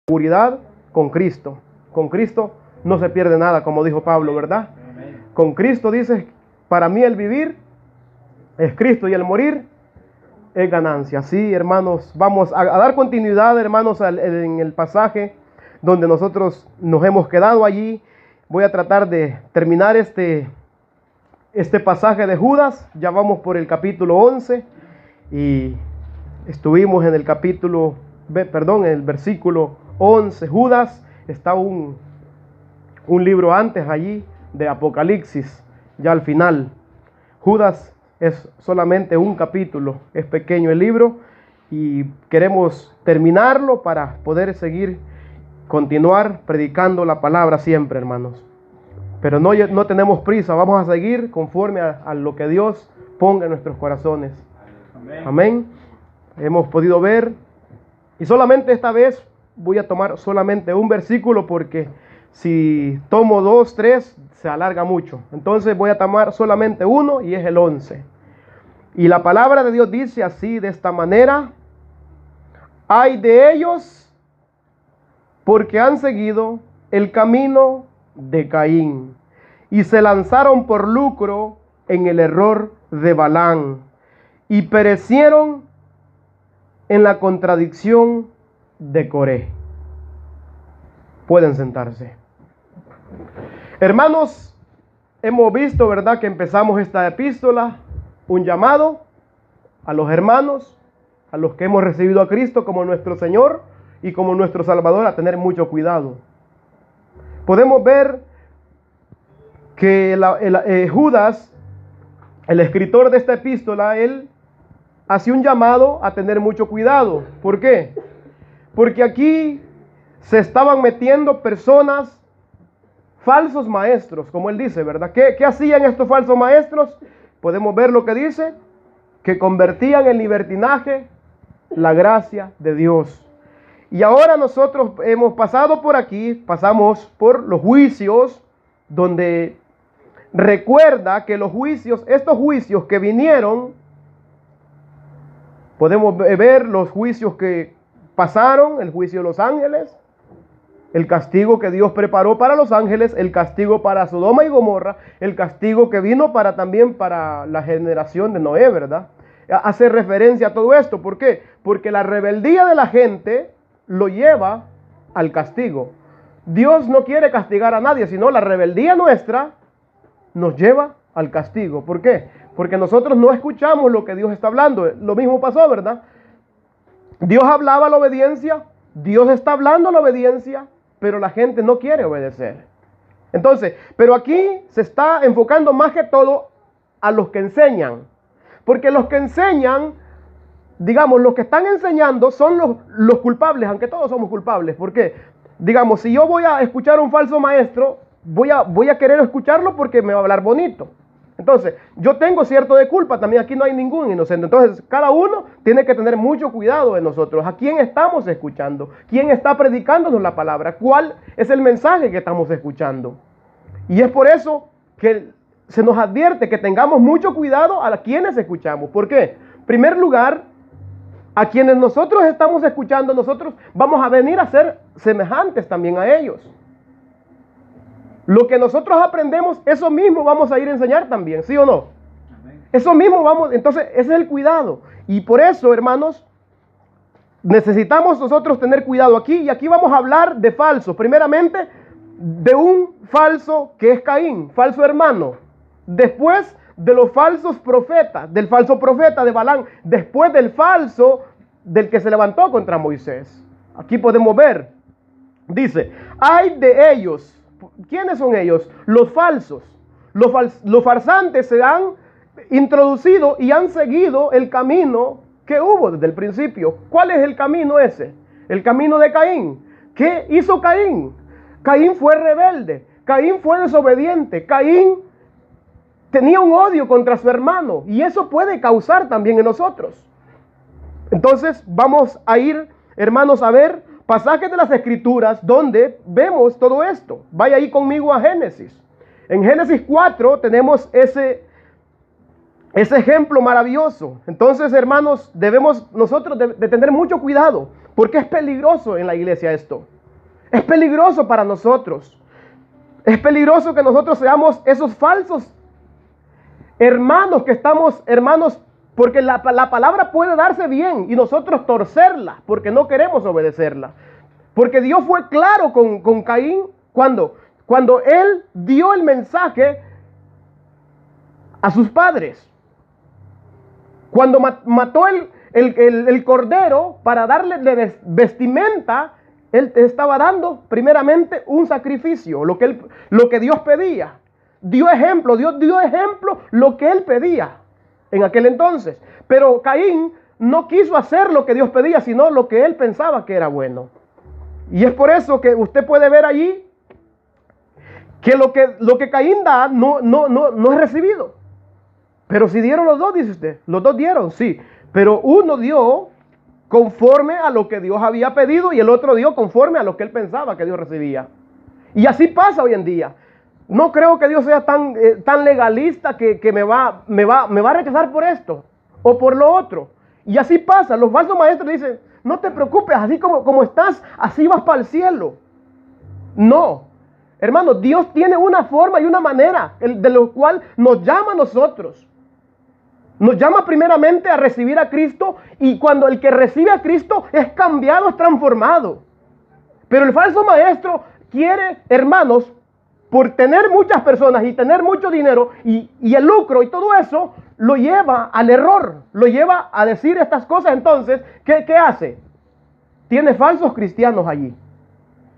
seguridad con Cristo. Con Cristo no se pierde nada, como dijo Pablo, ¿verdad? Con Cristo dice, para mí el vivir es Cristo y el morir es ganancia. Sí, hermanos, vamos a dar continuidad, hermanos, en el pasaje donde nosotros nos hemos quedado allí. Voy a tratar de terminar este pasaje de Judas. Ya vamos por el capítulo 11 y estuvimos en el en el versículo 11. Judas está un libro antes allí de Apocalipsis, ya al final. Judas es solamente un capítulo, es pequeño el libro y queremos terminarlo para poder continuar predicando la palabra siempre, hermanos. Pero no tenemos prisa, vamos a seguir conforme a lo que Dios ponga en nuestros corazones. Amén. Amén. Hemos podido ver, y solamente esta vez voy a tomar solamente un versículo, porque si tomo 2, 3, se alarga mucho. Entonces voy a tomar solamente uno, y es el 11. Y la palabra de Dios dice así, de esta manera: ay de ellos, porque han seguido el camino de Caín, y se lanzaron por lucro en el error de Balaam, y perecieron en la contradicción de Coré. Pueden sentarse. Hermanos, hemos visto, ¿verdad?, que empezamos esta epístola, un llamado a los hermanos, a los que hemos recibido a Cristo como nuestro Señor y como nuestro Salvador, a tener mucho cuidado. Podemos ver que Judas, el escritor de esta epístola, él hace un llamado a tener mucho cuidado. ¿Por qué? Porque aquí se estaban metiendo personas, falsos maestros, como él dice, ¿verdad? ¿Qué hacían estos falsos maestros? Podemos ver lo que dice, que convertían en libertinaje la gracia de Dios. Y ahora nosotros hemos pasado por aquí, pasamos por los juicios, donde recuerda que estos juicios que vinieron, podemos ver los juicios que pasaron, el juicio de los ángeles, el castigo que Dios preparó para los ángeles, el castigo para Sodoma y Gomorra, el castigo que vino también para la generación de Noé, ¿verdad? Hace referencia a todo esto. ¿Por qué? Porque la rebeldía de la gente lo lleva al castigo. Dios no quiere castigar a nadie, sino la rebeldía nuestra nos lleva al castigo. ¿Por qué? Porque nosotros no escuchamos lo que Dios está hablando. Lo mismo pasó, ¿verdad? Dios hablaba la obediencia, Dios está hablando la obediencia, pero la gente no quiere obedecer. Entonces, pero aquí se está enfocando más que todo a los que enseñan. Porque los que enseñan, digamos, los que están enseñando son los culpables, aunque todos somos culpables. ¿Por qué? Digamos, si yo voy a escuchar a un falso maestro, voy a querer escucharlo porque me va a hablar bonito. Entonces, yo tengo cierto de culpa, también aquí no hay ningún inocente. Entonces, cada uno tiene que tener mucho cuidado de nosotros. ¿A quién estamos escuchando? ¿Quién está predicándonos la palabra? ¿Cuál es el mensaje que estamos escuchando? Y es por eso que se nos advierte que tengamos mucho cuidado a quienes escuchamos. ¿Por qué? En primer lugar, a quienes nosotros estamos escuchando, nosotros vamos a venir a ser semejantes también a ellos. Lo que nosotros aprendemos, eso mismo vamos a ir a enseñar también, ¿sí o no? Amén. Eso mismo vamos, entonces ese es el cuidado. Y por eso, hermanos, necesitamos nosotros tener cuidado aquí. Y aquí vamos a hablar de falsos. Primeramente, de un falso que es Caín, falso hermano. Después de los falsos profetas, del falso profeta de Balaam. Después del falso del que se levantó contra Moisés. Aquí podemos ver, dice, ay de ellos. ¿Quiénes son ellos? Los falsos. Los farsantes se han introducido y han seguido el camino que hubo desde el principio. ¿Cuál es el camino ese? El camino de Caín. ¿Qué hizo Caín? Caín fue rebelde. Caín fue desobediente. Caín tenía un odio contra su hermano. Y eso puede causar también en nosotros. Entonces vamos a ir, hermanos, a ver pasajes de las Escrituras donde vemos todo esto. Vaya ahí conmigo a Génesis. En Génesis 4 tenemos ese ejemplo maravilloso. Entonces, hermanos, debemos nosotros de tener mucho cuidado, porque es peligroso en la iglesia esto. Es peligroso para nosotros. Es peligroso que nosotros seamos esos falsos hermanos que estamos, hermanos, porque la palabra puede darse bien y nosotros torcerla porque no queremos obedecerla. Porque Dios fue claro con Caín cuando él dio el mensaje a sus padres. Cuando mató el cordero para darle vestimenta, él estaba dando primeramente un sacrificio, lo que Dios pedía. Dio ejemplo, Dios dio ejemplo lo que él pedía en aquel entonces. Pero Caín no quiso hacer lo que Dios pedía, sino lo que él pensaba que era bueno. Y es por eso que usted puede ver allí que lo que Caín da no es recibido. Pero si dieron los dos, dice usted, los dos dieron, sí. Pero uno dio conforme a lo que Dios había pedido y el otro dio conforme a lo que él pensaba que Dios recibía. Y así pasa hoy en día. No creo que Dios sea tan legalista que me va a rechazar por esto o por lo otro. Y así pasa. Los falsos maestros dicen, no te preocupes, así como estás, así vas para el cielo. No. Hermano, Dios tiene una forma y una manera de lo cual nos llama a nosotros. Nos llama primeramente a recibir a Cristo y cuando el que recibe a Cristo es cambiado, es transformado. Pero el falso maestro quiere, hermanos, por tener muchas personas y tener mucho dinero y el lucro y todo eso, lo lleva al error, lo lleva a decir estas cosas. Entonces, ¿qué hace? Tiene falsos cristianos allí.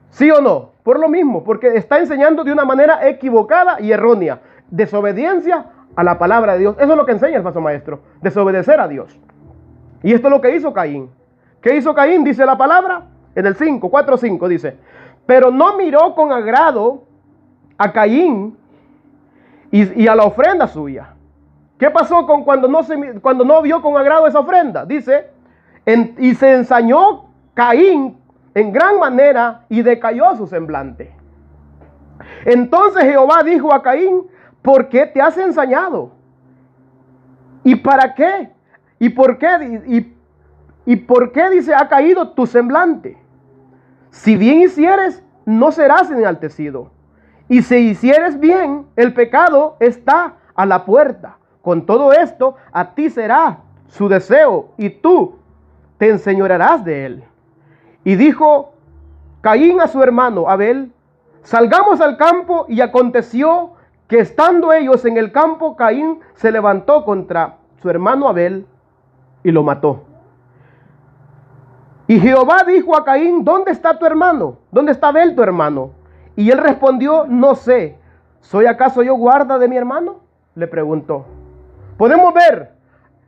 ¿Sí o no? Por lo mismo, porque está enseñando de una manera equivocada y errónea. Desobediencia a la palabra de Dios. Eso es lo que enseña el falso maestro. Desobedecer a Dios. Y esto es lo que hizo Caín. ¿Qué hizo Caín? Dice la palabra en el 4:5 dice. Pero no miró con agrado a Caín y a la ofrenda suya. ¿Qué pasó cuando no vio con agrado esa ofrenda? Dice, y se ensañó Caín en gran manera y decayó su semblante. Entonces Jehová dijo a Caín, ¿por qué te has ensañado? ¿Y para qué? ¿Y por qué dice ha caído tu semblante? Si bien hicieres, no serás enaltecido. Y si hicieres bien, el pecado está a la puerta. Con todo esto, a ti será su deseo y tú te enseñorearás de él. Y dijo Caín a su hermano Abel, salgamos al campo, y aconteció que estando ellos en el campo, Caín se levantó contra su hermano Abel y lo mató. Y Jehová dijo a Caín, ¿dónde está tu hermano? ¿Dónde está Abel tu hermano? Y él respondió, no sé, ¿soy acaso yo guarda de mi hermano? Le preguntó. Podemos ver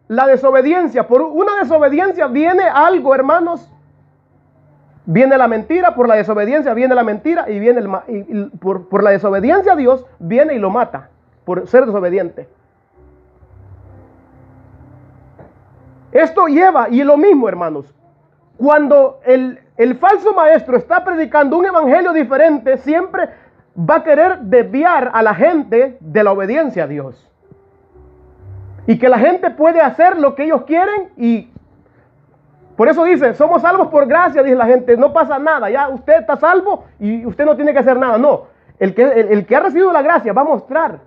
la desobediencia. Por una desobediencia viene algo, hermanos. Viene la mentira, por la desobediencia viene la mentira y viene por la desobediencia a Dios viene y lo mata por ser desobediente. Esto lleva, y lo mismo, hermanos, cuando el falso maestro está predicando un evangelio diferente, siempre va a querer desviar a la gente de la obediencia a Dios. Y que la gente puede hacer lo que ellos quieren y por eso dice, somos salvos por gracia, dice la gente, no pasa nada, ya usted está salvo y usted no tiene que hacer nada. No, el que ha recibido la gracia va a mostrar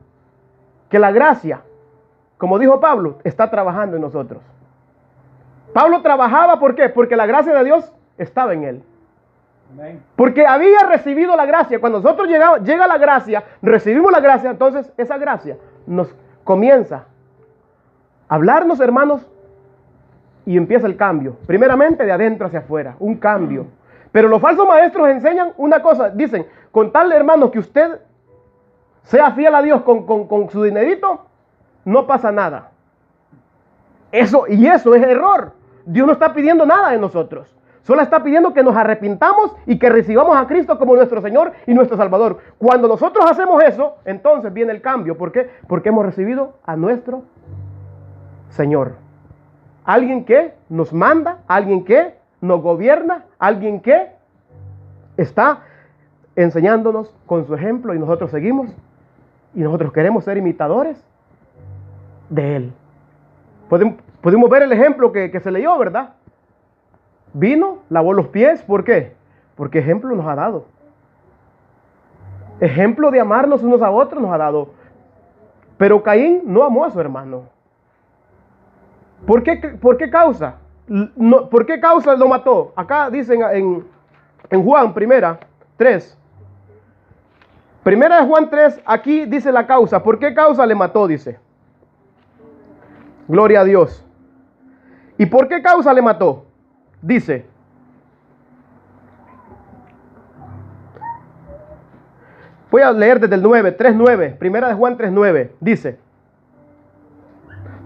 que la gracia, como dijo Pablo, está trabajando en nosotros. Pablo trabajaba, ¿por qué? Porque la gracia de Dios estaba en él. Amén. Porque había recibido la gracia. Cuando nosotros llega la gracia, recibimos la gracia, entonces esa gracia nos comienza a hablarnos, hermanos, y empieza el cambio. Primeramente de adentro hacia afuera, un cambio. Pero los falsos maestros enseñan una cosa, dicen, con tal, hermanos, que usted sea fiel a Dios con su dinerito, no pasa nada. Eso es error. Dios no está pidiendo nada de nosotros. Solo está pidiendo que nos arrepintamos y que recibamos a Cristo como nuestro Señor y nuestro Salvador. Cuando nosotros hacemos eso, entonces viene el cambio. ¿Por qué? Porque hemos recibido a nuestro Señor. Alguien que nos manda, alguien que nos gobierna, alguien que está enseñándonos con su ejemplo y nosotros seguimos y nosotros queremos ser imitadores de Él. Podemos ver el ejemplo que se leyó, ¿verdad? Vino, lavó los pies, ¿por qué? Porque ejemplo nos ha dado. Ejemplo de amarnos unos a otros nos ha dado. Pero Caín no amó a su hermano. ¿Por qué causa? No, ¿por qué causa lo mató? Acá dicen en Juan, primera, 3. Primera de Juan 3, aquí dice la causa. ¿Por qué causa le mató? Dice. Gloria a Dios. ¿Y por qué causa le mató? Dice. Voy a leer desde el 9, 3:9. Primera de Juan 3:9. Dice.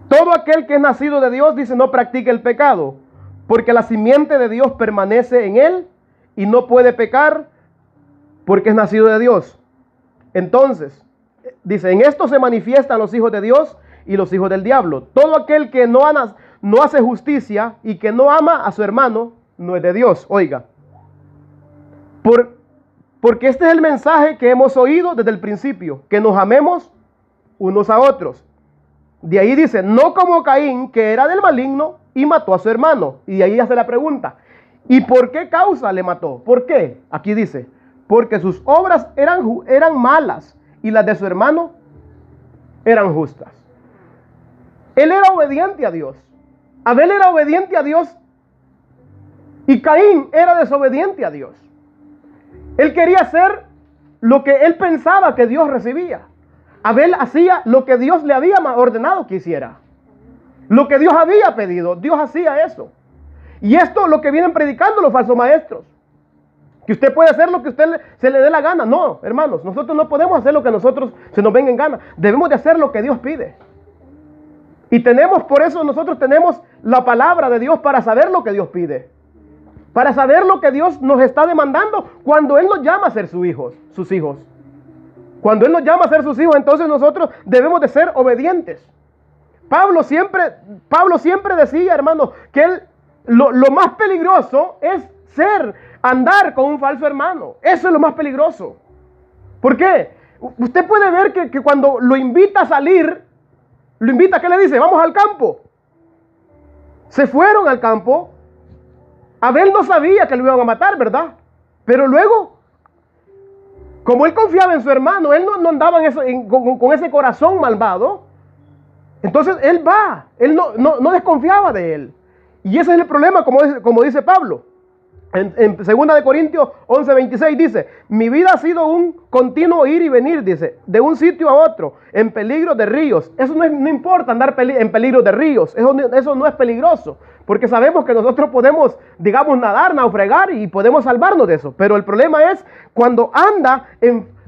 Todo aquel que es nacido de Dios, dice, no practica el pecado, porque la simiente de Dios permanece en él y no puede pecar porque es nacido de Dios. Entonces, dice, en esto se manifiestan los hijos de Dios y los hijos del diablo. Todo aquel que no hace justicia y que no ama a su hermano, no es de Dios. Oiga, porque este es el mensaje que hemos oído desde el principio, que nos amemos unos a otros. De ahí dice, no como Caín, que era del maligno y mató a su hermano. Y de ahí hace la pregunta, ¿y por qué causa le mató? ¿Por qué? Aquí dice, porque sus obras eran malas y las de su hermano eran justas. Él era obediente a Dios. Abel era obediente a Dios y Caín era desobediente a Dios. Él quería hacer lo que él pensaba que Dios recibía. Abel hacía lo que Dios le había ordenado que hiciera. Lo que Dios había pedido, Dios hacía eso. Y esto es lo que vienen predicando los falsos maestros. Que usted puede hacer lo que usted se le dé la gana. No, hermanos, nosotros no podemos hacer lo que nosotros se nos venga en gana. Debemos de hacer lo que Dios pide. Y por eso nosotros tenemos la palabra de Dios para saber lo que Dios pide. Para saber lo que Dios nos está demandando cuando Él nos llama a ser sus hijos. Cuando Él nos llama a ser sus hijos, entonces nosotros debemos de ser obedientes. Pablo siempre decía, hermano, que lo más peligroso es andar con un falso hermano. Eso es lo más peligroso. ¿Por qué? Usted puede ver que cuando lo invita a salir, ¿qué le dice? Vamos al campo. Se fueron al campo. Abel no sabía que lo iban a matar, ¿verdad? Pero luego, como él confiaba en su hermano, él no andaba con ese corazón malvado. Entonces él no desconfiaba de él. Y ese es el problema, como dice Pablo. En 2 de Corintios 11:26 dice, mi vida ha sido un continuo ir y venir, dice, de un sitio a otro, en peligro de ríos. Eso no importa andar en peligro de ríos, eso no es peligroso, porque sabemos que nosotros podemos, digamos, nadar, naufragar y podemos salvarnos de eso. Pero el problema es cuando anda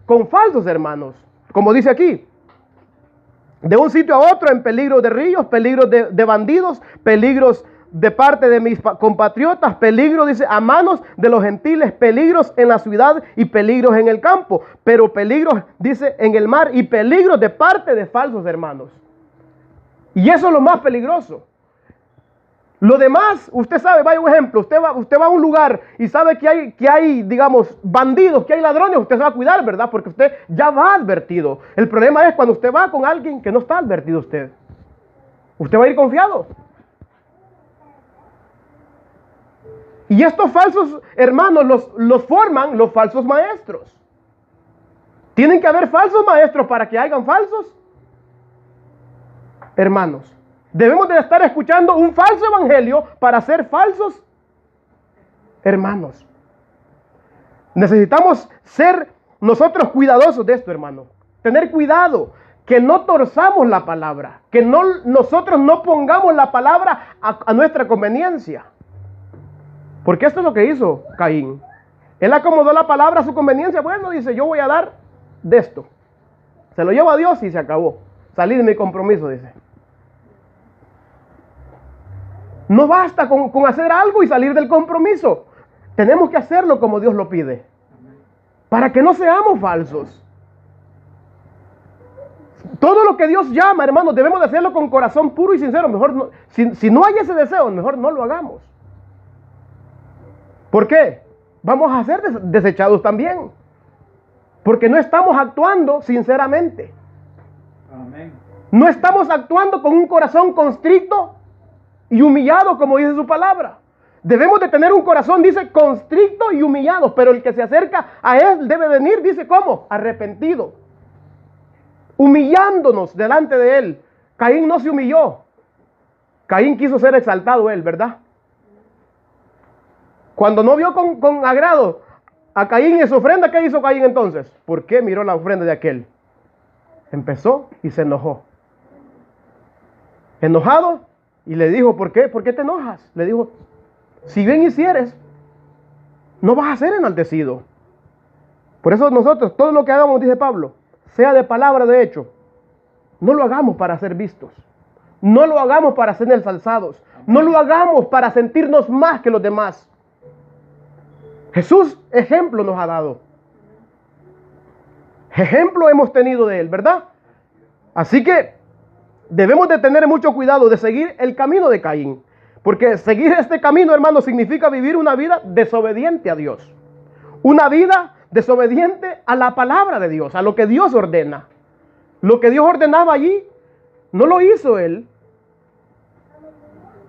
con falsos hermanos, como dice aquí, de un sitio a otro en peligro de ríos, peligros de bandidos, peligros de parte de mis compatriotas, peligros, dice, a manos de los gentiles, peligros en la ciudad y peligros en el campo, pero peligros, dice, en el mar y peligros de parte de falsos hermanos. Y eso es lo más peligroso. Lo demás, usted sabe, vaya un ejemplo, usted va a un lugar y sabe que hay, digamos, bandidos, que hay ladrones, usted se va a cuidar, ¿verdad? Porque usted ya va advertido. El problema es cuando usted va con alguien que no está advertido usted. Usted va a ir confiado. Y estos falsos hermanos los forman los falsos maestros. ¿Tienen que haber falsos maestros para que hayan falsos hermanos? Debemos de estar escuchando un falso evangelio para ser falsos hermanos. Necesitamos ser nosotros cuidadosos de esto, hermano. Tener cuidado, que no torzamos la palabra, que nosotros no pongamos la palabra a nuestra conveniencia. Porque esto es lo que hizo Caín. Él acomodó la palabra a su conveniencia. Bueno, dice, yo voy a dar de esto. Se lo llevo a Dios y se acabó. Salí de mi compromiso, dice. No basta con hacer algo y salir del compromiso. Tenemos que hacerlo como Dios lo pide. Para que no seamos falsos. Todo lo que Dios llama, hermanos, debemos de hacerlo con corazón puro y sincero. Mejor no, si no hay ese deseo, mejor no lo hagamos. ¿Por qué? Vamos a ser desechados también. Porque no estamos actuando sinceramente. Amén. No estamos actuando con un corazón constricto y humillado, como dice su palabra. Debemos de tener un corazón, dice, constricto y humillado, pero el que se acerca a Él debe venir, dice, ¿cómo? Arrepentido, humillándonos delante de Él. Caín no se humilló. Caín quiso ser exaltado él, ¿verdad? Cuando no vio con agrado a Caín y su ofrenda, ¿qué hizo Caín entonces? ¿Por qué miró la ofrenda de aquel? Empezó y se enojó. Enojado, y le dijo, ¿por qué? ¿Por qué te enojas? Le dijo, si bien hicieres, no vas a ser enaltecido. Por eso nosotros, todo lo que hagamos, dice Pablo, sea de palabra, de hecho, no lo hagamos para ser vistos. No lo hagamos para ser ensalzados. No lo hagamos para sentirnos más que los demás. Jesús ejemplo nos ha dado. Ejemplo hemos tenido de Él, ¿verdad? Así que debemos de tener mucho cuidado de seguir el camino de Caín. Porque seguir este camino, hermano, significa vivir una vida desobediente a Dios. Una vida desobediente a la palabra de Dios, a lo que Dios ordena. Lo que Dios ordenaba allí, no lo hizo él,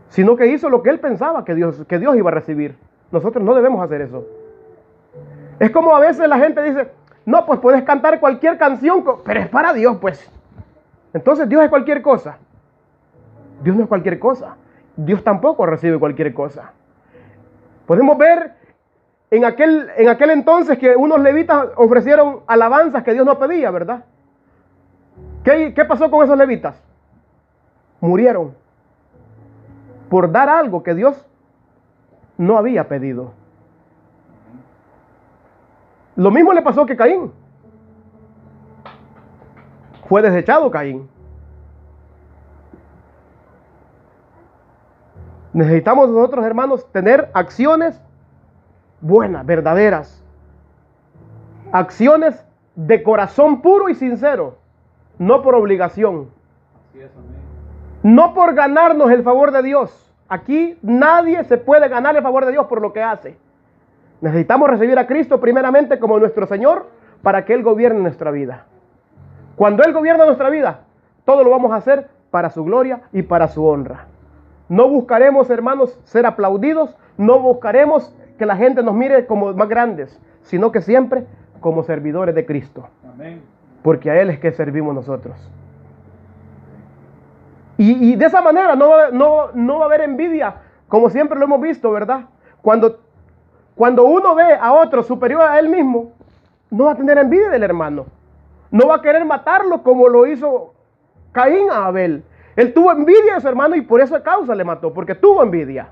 sino que hizo lo que él pensaba que Dios iba a recibir. Nosotros no debemos hacer eso. Es como a veces la gente dice, no, pues puedes cantar cualquier canción, pero es para Dios, pues. Entonces Dios es cualquier cosa. Dios no es cualquier cosa. Dios tampoco recibe cualquier cosa. Podemos ver en aquel entonces que unos levitas ofrecieron alabanzas que Dios no pedía, ¿verdad? ¿Qué pasó con esos levitas? Murieron por dar algo que Dios no había pedido. Lo mismo le pasó que Caín. Fue desechado Caín. Necesitamos nosotros, hermanos, tener acciones buenas, verdaderas. Acciones de corazón puro y sincero. No por obligación. No por ganarnos el favor de Dios. Aquí nadie se puede ganar el favor de Dios por lo que hace. Necesitamos recibir a Cristo primeramente como nuestro Señor para que Él gobierne nuestra vida. Cuando Él gobierna nuestra vida, todo lo vamos a hacer para su gloria y para su honra. No buscaremos, hermanos, ser aplaudidos. No buscaremos que la gente nos mire como más grandes, sino que siempre como servidores de Cristo. Amén. Porque a Él es que servimos nosotros. Y de esa manera no va a haber envidia, como siempre lo hemos visto, ¿verdad? Cuando uno ve a otro superior a él mismo, no va a tener envidia del hermano. No va a querer matarlo como lo hizo Caín a Abel. Él tuvo envidia de su hermano y por esa causa le mató, porque tuvo envidia.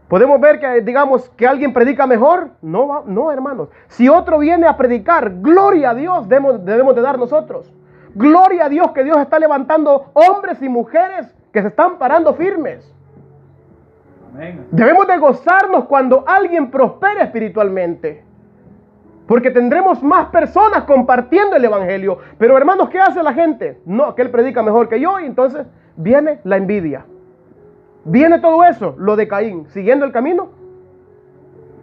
Podemos ver que, digamos, que alguien predica mejor. No, hermanos. Si otro viene a predicar, gloria a Dios debemos de dar nosotros. Gloria a Dios que Dios está levantando hombres y mujeres que se están parando firmes. Amén. Debemos de gozarnos cuando alguien prospere espiritualmente. Porque tendremos más personas compartiendo el evangelio. Pero hermanos, ¿qué hace la gente? No, que él predica mejor que yo y entonces viene la envidia. Viene todo eso, lo de Caín, siguiendo el camino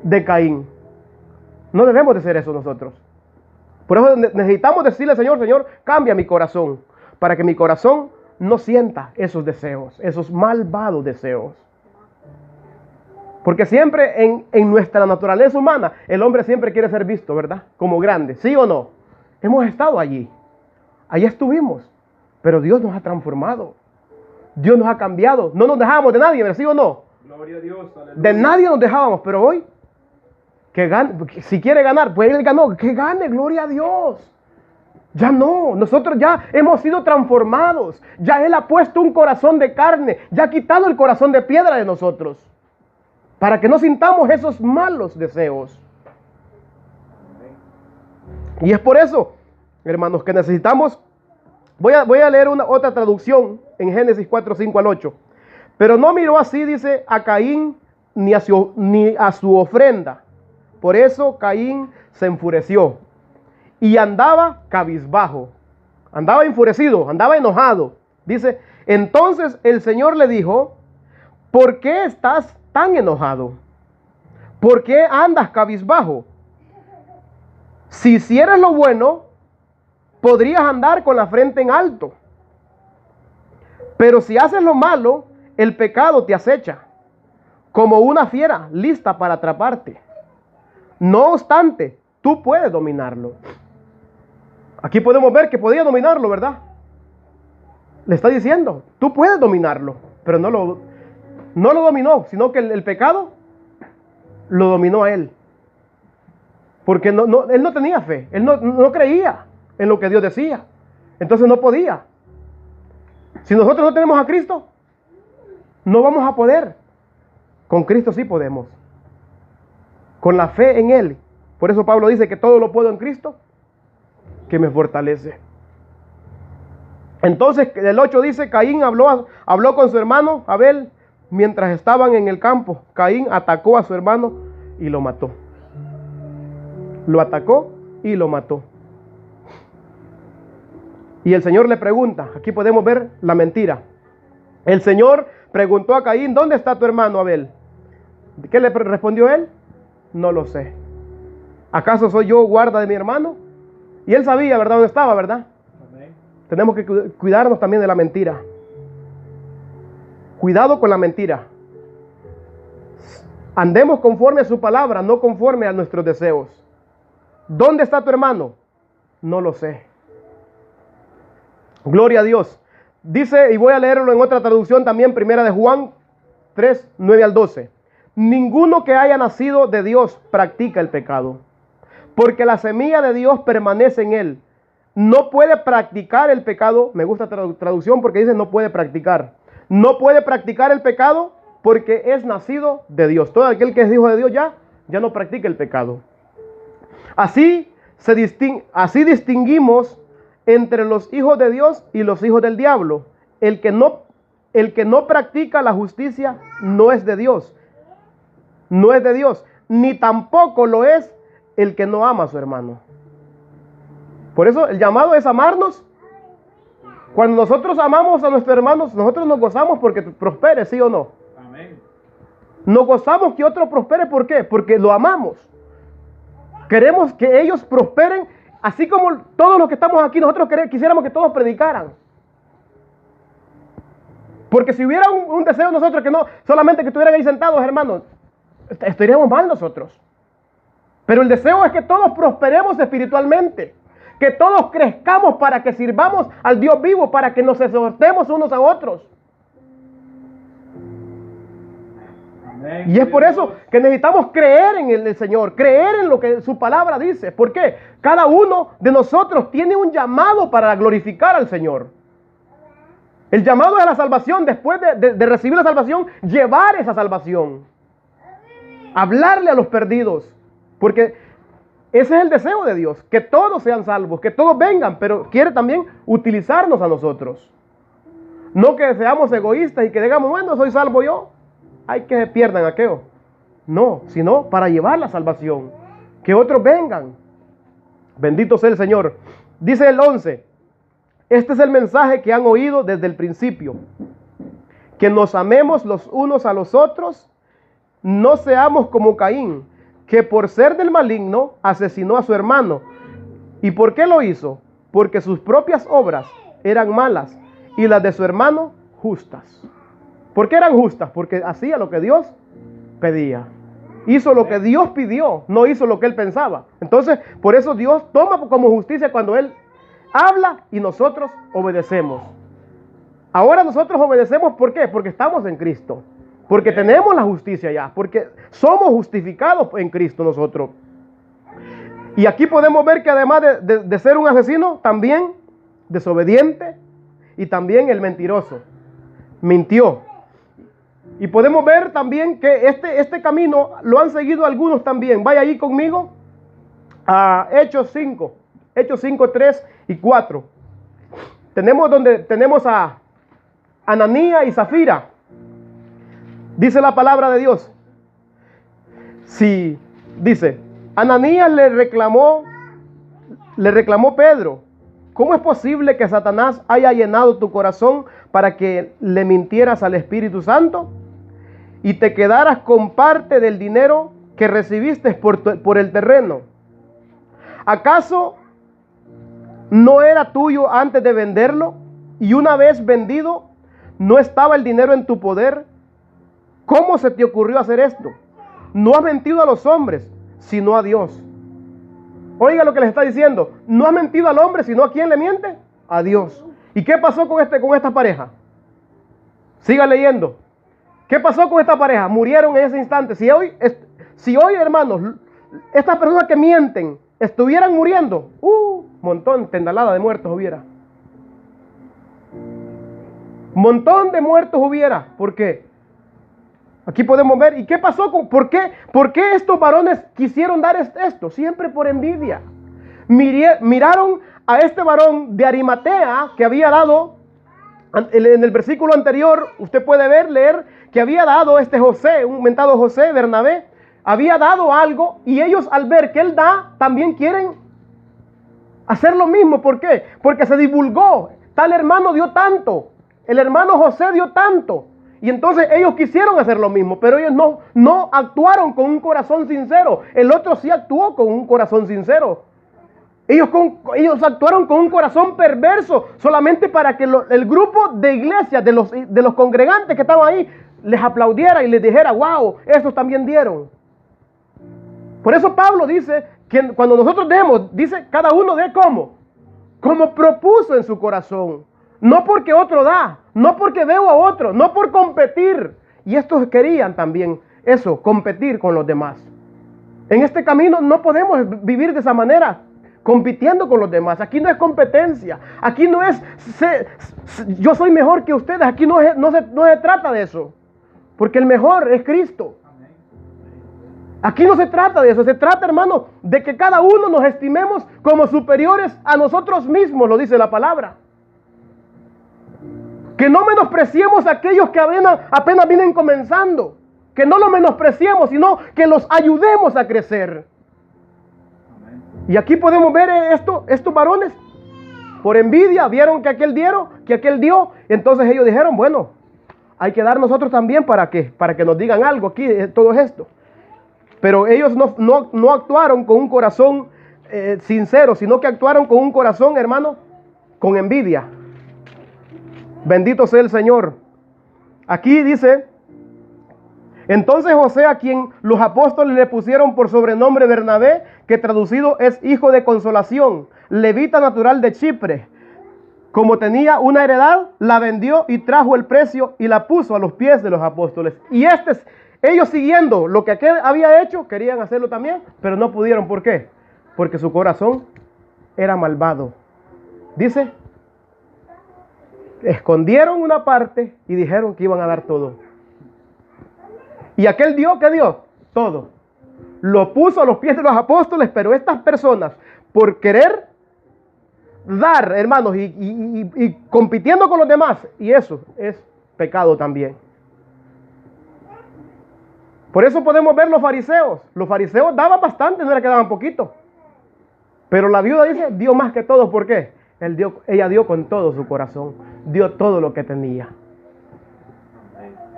de Caín. No debemos de ser eso nosotros. Por eso necesitamos decirle al Señor, Señor, cambia mi corazón, para que mi corazón no sienta esos deseos, esos malvados deseos. Porque siempre en nuestra naturaleza humana, el hombre siempre quiere ser visto, ¿verdad? Como grande, ¿sí o no? Hemos estado allí, allí estuvimos, pero Dios nos ha transformado. Dios nos ha cambiado. No nos dejábamos de nadie, ¿sí o no? Gloria a Dios, aleluya. De nadie nos dejábamos, pero hoy, si quiere ganar, pues Él ganó, que gane, gloria a Dios. Ya no, nosotros ya hemos sido transformados. Ya Él ha puesto un corazón de carne, ya ha quitado el corazón de piedra de nosotros, para que no sintamos esos malos deseos. Y es por eso, hermanos, que necesitamos. Voy a leer otra traducción en Génesis 4, 5 al 8. Pero no miró así, dice, a Caín ni a su ofrenda. Por eso Caín se enfureció y andaba cabizbajo. Andaba enfurecido, andaba enojado. Dice, entonces el Señor le dijo, ¿por qué estás tan enojado? ¿Por qué andas cabizbajo? Si hicieras lo bueno, podrías andar con la frente en alto. Pero si haces lo malo, el pecado te acecha, como una fiera lista para atraparte. No obstante, tú puedes dominarlo. Aquí podemos ver que podía dominarlo, ¿verdad? Le está diciendo, tú puedes dominarlo, pero no lo dominó, sino que el pecado lo dominó a él. Porque él no tenía fe, él no creía en lo que Dios decía. Entonces no podía. Si nosotros no tenemos a Cristo, no vamos a poder. Con Cristo sí podemos. Con la fe en Él. Por eso Pablo dice que todo lo puedo en Cristo, que me fortalece. Entonces el 8 dice, Caín habló con su hermano Abel mientras estaban en el campo. Caín atacó a su hermano y lo mató. Lo atacó y lo mató. Y el Señor le pregunta, aquí podemos ver la mentira. El Señor preguntó a Caín, ¿dónde está tu hermano Abel? ¿Qué le respondió él? No lo sé. ¿Acaso soy yo guarda de mi hermano? Y él sabía, ¿verdad? ¿Dónde estaba, verdad? Amén. Tenemos que cuidarnos también de la mentira. Cuidado con la mentira. Andemos conforme a su palabra, no conforme a nuestros deseos. ¿Dónde está tu hermano? No lo sé. Gloria a Dios. Dice, y voy a leerlo en otra traducción también, primera de Juan 3, 9 al 12. Ninguno que haya nacido de Dios practica el pecado, porque la semilla de Dios permanece en él. No puede practicar el pecado. Me gusta la traducción porque dice no puede practicar. No puede practicar el pecado porque es nacido de Dios. Todo aquel que es hijo de Dios ya no practica el pecado. Así distinguimos entre los hijos de Dios y los hijos del diablo. El que no practica la justicia no es de Dios. No es de Dios. Ni tampoco lo es el que no ama a su hermano. Por eso el llamado es amarnos. Cuando nosotros amamos a nuestros hermanos, nosotros nos gozamos porque prospere, ¿sí o no? Amén. Nos gozamos que otro prospere, ¿por qué? Porque lo amamos. Queremos que ellos prosperen, así como todos los que estamos aquí, nosotros quisiéramos que todos predicaran. Porque si hubiera un deseo de nosotros que no, solamente que estuvieran ahí sentados, hermanos, estaríamos mal nosotros. Pero el deseo es que todos prosperemos espiritualmente, que todos crezcamos para que sirvamos al Dios vivo, para que nos exhortemos unos a otros. Amén. Y es por eso que necesitamos creer en el Señor, creer en lo que su palabra dice. ¿Por qué? Cada uno de nosotros tiene un llamado para glorificar al Señor. El llamado es a la salvación. Después de recibir la salvación, llevar esa salvación. Hablarle a los perdidos. Porque ese es el deseo de Dios, que todos sean salvos, que todos vengan, pero quiere también utilizarnos a nosotros. No que seamos egoístas y que digamos, bueno, soy salvo yo, hay que se pierdan aquello. No, sino para llevar la salvación, que otros vengan. Bendito sea el Señor. Dice el 11, este es el mensaje que han oído desde el principio, que nos amemos los unos a los otros, no seamos como Caín, que por ser del maligno asesinó a su hermano. ¿Y por qué lo hizo? Porque sus propias obras eran malas y las de su hermano justas. ¿Por qué eran justas? Porque hacía lo que Dios pedía. Hizo lo que Dios pidió, no hizo lo que él pensaba. Entonces, por eso Dios toma como justicia cuando él habla y nosotros obedecemos. Ahora nosotros obedecemos, ¿por qué? Porque estamos en Cristo. Porque tenemos la justicia ya, porque somos justificados en Cristo nosotros. Y aquí podemos ver que además de ser un asesino, también desobediente y también el mentiroso. Mintió. Y podemos ver también que este camino lo han seguido algunos también. Vaya ahí conmigo a Hechos 5, 3 y 4. Tenemos a Ananías y Zafira. Dice la palabra de Dios. Sí, dice, Ananías le reclamó Pedro, ¿cómo es posible que Satanás haya llenado tu corazón para que le mintieras al Espíritu Santo y te quedaras con parte del dinero que recibiste por el terreno? ¿Acaso no era tuyo antes de venderlo? Y una vez vendido, ¿no estaba el dinero en tu poder? ¿Cómo se te ocurrió hacer esto? No has mentido a los hombres, sino a Dios. Oiga lo que les está diciendo. No has mentido al hombre, sino ¿a quién le miente? A Dios. ¿Y qué pasó con esta pareja? Siga leyendo. ¿Qué pasó con esta pareja? Murieron en ese instante. Si hoy, hermanos, estas personas que mienten estuvieran muriendo, montón, tendalada de muertos hubiera. Montón de muertos hubiera. ¿Por qué? Aquí podemos ver. ¿Y qué pasó? ¿Por qué estos varones quisieron dar esto? Siempre por envidia. Miraron a este varón de Arimatea que había dado, en el versículo anterior, usted puede leer que había dado este José, un mentado José, Bernabé, había dado algo, y ellos al ver que él da, también quieren hacer lo mismo. ¿Por qué? Porque se divulgó. Tal hermano dio tanto. El hermano José dio tanto. Y entonces ellos quisieron hacer lo mismo, pero ellos no actuaron con un corazón sincero. El otro sí actuó con un corazón sincero. Ellos actuaron con un corazón perverso, solamente para que el grupo de iglesia, de los congregantes que estaban ahí, les aplaudiera y les dijera: wow, estos también dieron. Por eso Pablo dice que cuando nosotros demos, dice cada uno dé como propuso en su corazón. No porque otro da, no porque veo a otro, no por competir. Y estos querían también eso, competir con los demás. En este camino no podemos vivir de esa manera, compitiendo con los demás. Aquí no es competencia, aquí no es yo soy mejor que ustedes, aquí no se trata de eso, porque el mejor es Cristo. Aquí no se trata de eso, se trata, hermano, de que cada uno nos estimemos como superiores a nosotros mismos, lo dice la palabra. Que no menospreciemos a aquellos que apenas vienen comenzando, que no los menospreciemos, sino que los ayudemos a crecer. Y aquí podemos ver estos varones, por envidia, vieron que aquel dio, entonces ellos dijeron: bueno, hay que dar nosotros también para que nos digan algo aquí, todo esto. Pero ellos no actuaron con un corazón sincero, sino que actuaron con un corazón, hermano, con envidia. Bendito sea el Señor. Aquí dice: entonces José, a quien los apóstoles le pusieron por sobrenombre Bernabé, que traducido es hijo de consolación, levita natural de Chipre, como tenía una heredad, la vendió y trajo el precio y la puso a los pies de los apóstoles. Y ellos siguiendo lo que aquel había hecho, querían hacerlo también, pero no pudieron. ¿Por qué? Porque su corazón era malvado. Dice: escondieron una parte y dijeron que iban a dar todo. Y aquel dio, ¿qué dio? Todo. Lo puso a los pies de los apóstoles, pero estas personas, por querer dar, hermanos, y compitiendo con los demás, y eso es pecado también. Por eso podemos ver los fariseos. Los fariseos daban bastante, no era que daban poquito. Pero la viuda dice: dio más que todos. ¿Por qué? Ella dio con todo su corazón, dio todo lo que tenía.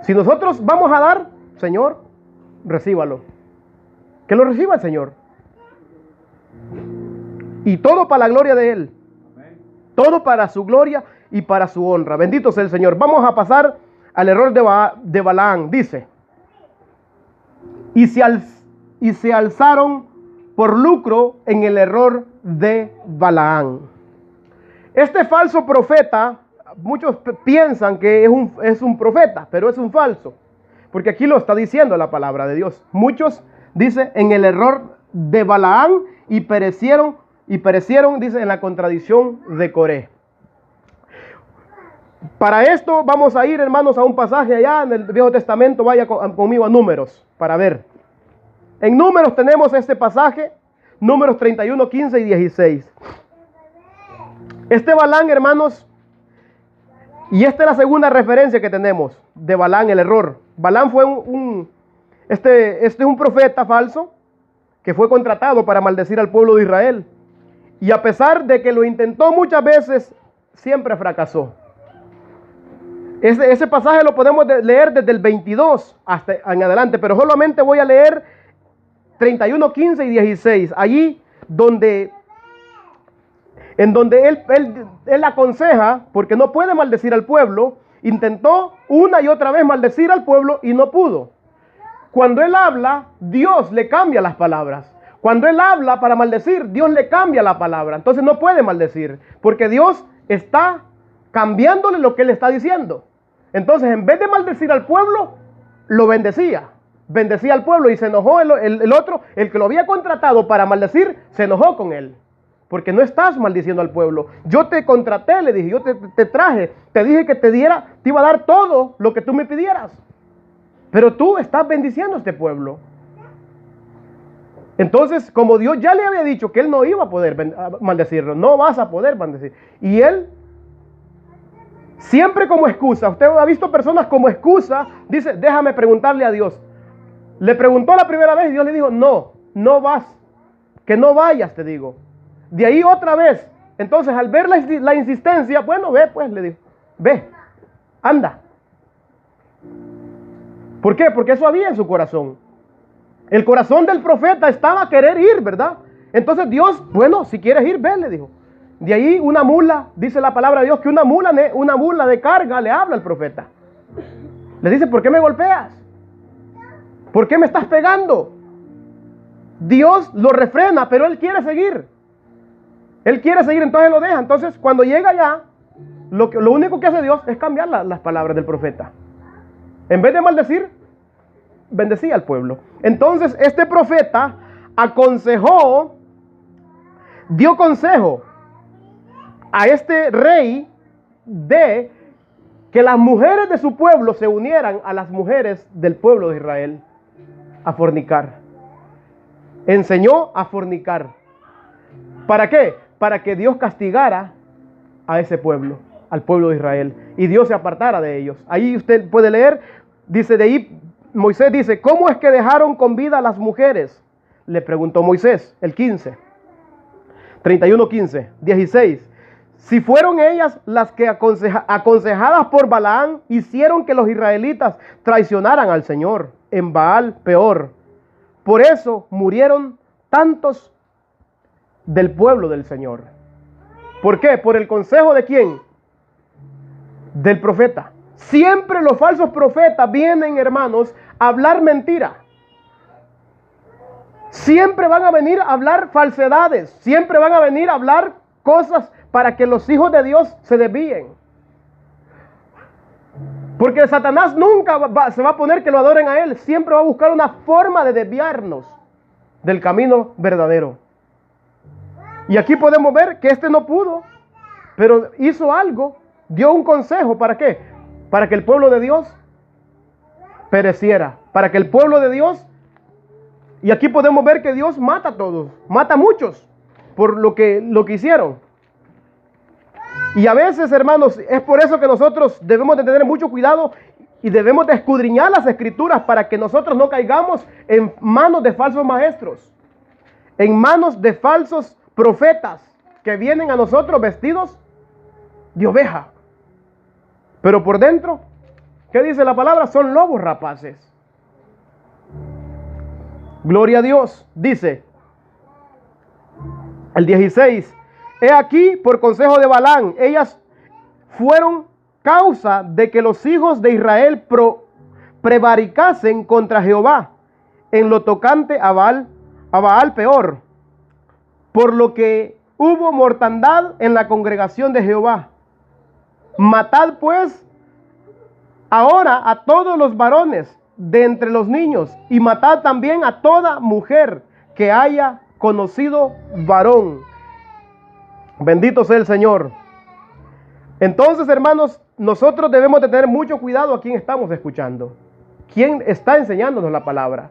Si nosotros vamos a dar, Señor, recíbalo. Que lo reciba el Señor. Y todo para la gloria de Él. Todo para su gloria y para su honra. Bendito sea el Señor. Vamos a pasar al error de Balaam. Dice: y se alzaron por lucro en el error de Balaam. Este falso profeta, muchos piensan que es un profeta, pero es un falso. Porque aquí lo está diciendo la palabra de Dios. Muchos, dice, en el error de Balaam y perecieron, dice, en la contradicción de Coré. Para esto vamos a ir, hermanos, a un pasaje allá en el Viejo Testamento. Vaya conmigo a Números para ver. En Números tenemos este pasaje, Números 31, 15 y 16. Este Balaam, hermanos, y esta es la segunda referencia que tenemos de Balaam, el error. Balaam fue este es un profeta falso que fue contratado para maldecir al pueblo de Israel. Y a pesar de que lo intentó muchas veces, siempre fracasó. Ese pasaje lo podemos leer desde el 22 hasta en adelante, pero solamente voy a leer 31, 15 y 16. Allí en donde él aconseja, porque no puede maldecir al pueblo, intentó una y otra vez maldecir al pueblo y no pudo. Cuando él habla, Dios le cambia las palabras. Cuando él habla para maldecir, Dios le cambia la palabra. Entonces no puede maldecir, porque Dios está cambiándole lo que él está diciendo. Entonces, en vez de maldecir al pueblo, lo bendecía. Bendecía al pueblo y se enojó el otro, el que lo había contratado para maldecir, se enojó con él. Porque no estás maldiciendo al pueblo. Yo te contraté, le dije, yo te traje, te dije que te iba a dar todo lo que tú me pidieras. Pero tú estás bendiciendo a este pueblo. Entonces, como Dios ya le había dicho que él no iba a poder maldecirlo, no vas a poder maldecir. Y él, siempre como excusa, usted ha visto personas como excusa, dice, déjame preguntarle a Dios. Le preguntó la primera vez y Dios le dijo, no vas, que no vayas, te digo. De ahí otra vez. Entonces, al ver la insistencia, bueno, ve pues, le dijo, ve, anda. ¿Por qué? Porque eso había en su corazón. El corazón del profeta estaba a querer ir, ¿verdad? Entonces Dios, bueno, si quieres ir, ve, le dijo. De ahí una mula, dice la palabra de Dios, que una mula de carga le habla al profeta. Le dice, ¿por qué me golpeas? ¿Por qué me estás pegando? Dios lo refrena, pero él quiere seguir. Él quiere seguir, entonces lo deja. Entonces, cuando llega allá, lo único que hace Dios es cambiar las palabras del profeta. En vez de maldecir, bendecía al pueblo. Entonces, este profeta dio consejo a este rey de que las mujeres de su pueblo se unieran a las mujeres del pueblo de Israel a fornicar. Enseñó a fornicar. ¿Para qué? Para que Dios castigara a ese pueblo, al pueblo de Israel, y Dios se apartara de ellos. Ahí usted puede leer, dice de ahí, Moisés dice, ¿cómo es que dejaron con vida a las mujeres? Le preguntó Moisés, el 15, 31:15, 16. Si fueron ellas las que aconsejadas por Balaam hicieron que los israelitas traicionaran al Señor en Baal peor. Por eso murieron tantos del pueblo del Señor. ¿Por qué? ¿Por el consejo de quién? Del profeta. Siempre los falsos profetas vienen, hermanos, a hablar mentira. Siempre van a venir a hablar falsedades. Siempre van a venir a hablar cosas para que los hijos de Dios se desvíen. Porque Satanás nunca se va a poner que lo adoren a él. Siempre va a buscar una forma de desviarnos del camino verdadero. Y aquí podemos ver que este no pudo, pero hizo algo, dio un consejo. ¿Para qué? Para que el pueblo de Dios pereciera. Para que el pueblo de Dios, y aquí podemos ver que Dios mata a todos, mata a muchos por lo que hicieron. Y a veces, hermanos, es por eso que nosotros debemos de tener mucho cuidado y debemos de escudriñar las escrituras para que nosotros no caigamos en manos de falsos maestros, en manos de falsos profetas que vienen a nosotros vestidos de oveja, pero por dentro, ¿qué dice la palabra? Son lobos rapaces. Gloria a Dios. Dice el 16, he aquí por consejo de Balaam, ellas fueron causa de que los hijos de Israel prevaricasen contra Jehová en lo tocante a Baal peor, por lo que hubo mortandad en la congregación de Jehová. Matad pues ahora a todos los varones de entre los niños, y matad también a toda mujer que haya conocido varón. Bendito sea el Señor. Entonces, hermanos, nosotros debemos de tener mucho cuidado a quién estamos escuchando, quién está enseñándonos la palabra.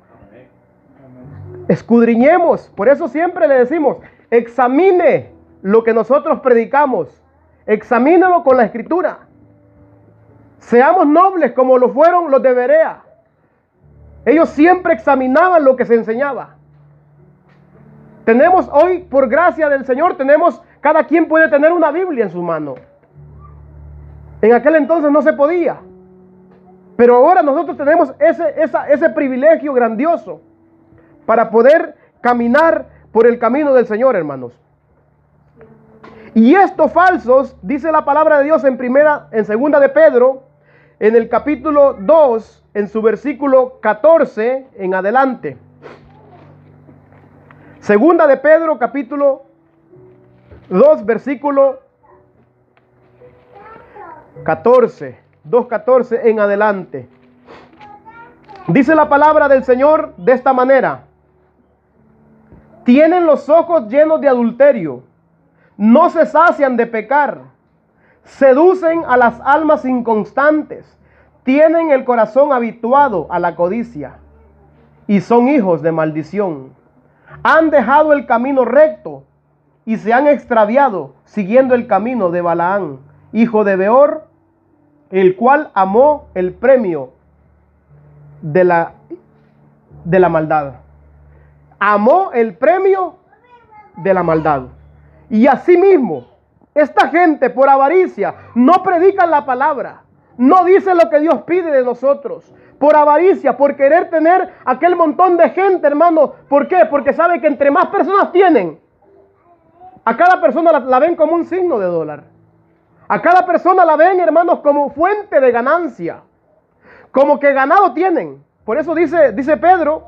Escudriñemos. Por eso siempre le decimos, examine lo que nosotros predicamos, examínalo con la escritura. Seamos nobles como lo fueron los de Berea. Ellos siempre examinaban lo que se enseñaba. Tenemos hoy, por gracia del Señor, cada quien puede tener una Biblia en su mano. En aquel entonces no se podía. Pero ahora nosotros tenemos ese privilegio grandioso para poder caminar por el camino del Señor, hermanos. Y estos falsos, dice la palabra de Dios en segunda de Pedro, en el capítulo 2, en su versículo 14 en adelante. Segunda de Pedro, capítulo 2, versículo 14, 2:14 en adelante. Dice la palabra del Señor de esta manera: tienen los ojos llenos de adulterio, no se sacian de pecar, seducen a las almas inconstantes, tienen el corazón habituado a la codicia y son hijos de maldición. Han dejado el camino recto y se han extraviado siguiendo el camino de Balaán, hijo de Beor, el cual amó el premio de la maldad. Amó el premio de la maldad. Y asimismo, esta gente por avaricia no predican la palabra, no dice lo que Dios pide de nosotros. Por avaricia, por querer tener aquel montón de gente, hermano. ¿Por qué? Porque sabe que entre más personas tienen, a cada persona la ven como un signo de dólar. A cada persona la ven, hermanos, como fuente de ganancia. Como que ganado tienen. Por eso dice Pedro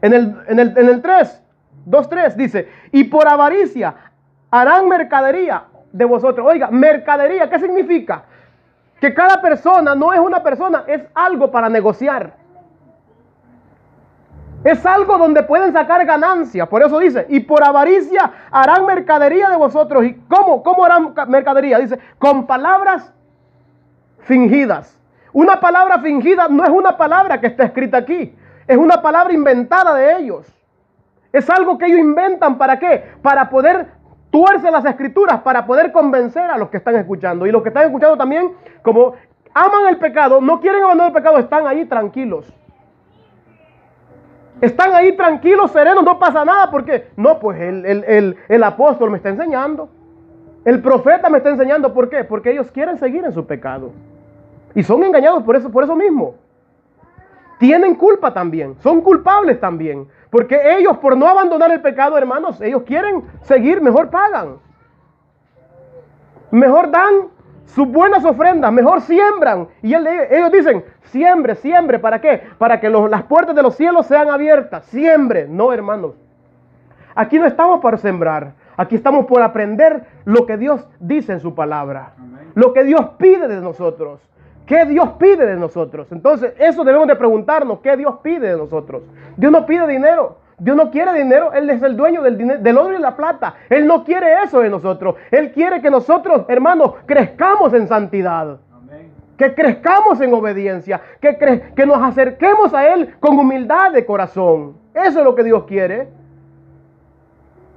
en el 3, 2:3, dice: y por avaricia harán mercadería de vosotros. Oiga, mercadería, ¿qué significa? Que cada persona no es una persona, es algo para negociar. Es algo donde pueden sacar ganancia. Por eso dice: y por avaricia harán mercadería de vosotros. ¿Y cómo harán mercadería? Dice: con palabras fingidas. Una palabra fingida no es una palabra que está escrita aquí. Es una palabra inventada de ellos. Es algo que ellos inventan. ¿Para qué? Para poder tuerce las escrituras, para poder convencer a los que están escuchando. Y los que están escuchando también, como aman el pecado, no quieren abandonar el pecado, están ahí tranquilos. Están ahí tranquilos, serenos, no pasa nada. ¿Por qué? No, pues el apóstol me está enseñando. El profeta me está enseñando. ¿Por qué? Porque ellos quieren seguir en su pecado. Y son engañados por eso mismo. Tienen culpa también, son culpables también. Porque ellos, por no abandonar el pecado, hermanos, ellos quieren seguir, mejor pagan. Mejor dan sus buenas ofrendas, mejor siembran. Y ellos dicen: siembre, ¿para qué? Para que las puertas de los cielos sean abiertas. Siembre. No, hermanos. Aquí no estamos para sembrar. Aquí estamos por aprender lo que Dios dice en su palabra. Amén. Lo que Dios pide de nosotros. ¿Qué Dios pide de nosotros? Entonces, eso debemos de preguntarnos. ¿Qué Dios pide de nosotros? Dios no pide dinero. Dios no quiere dinero. Él es el dueño del oro y la plata. Él no quiere eso de nosotros. Él quiere que nosotros, hermanos, crezcamos en santidad. Amén. Que crezcamos en obediencia. Que nos acerquemos a Él con humildad de corazón. Eso es lo que Dios quiere.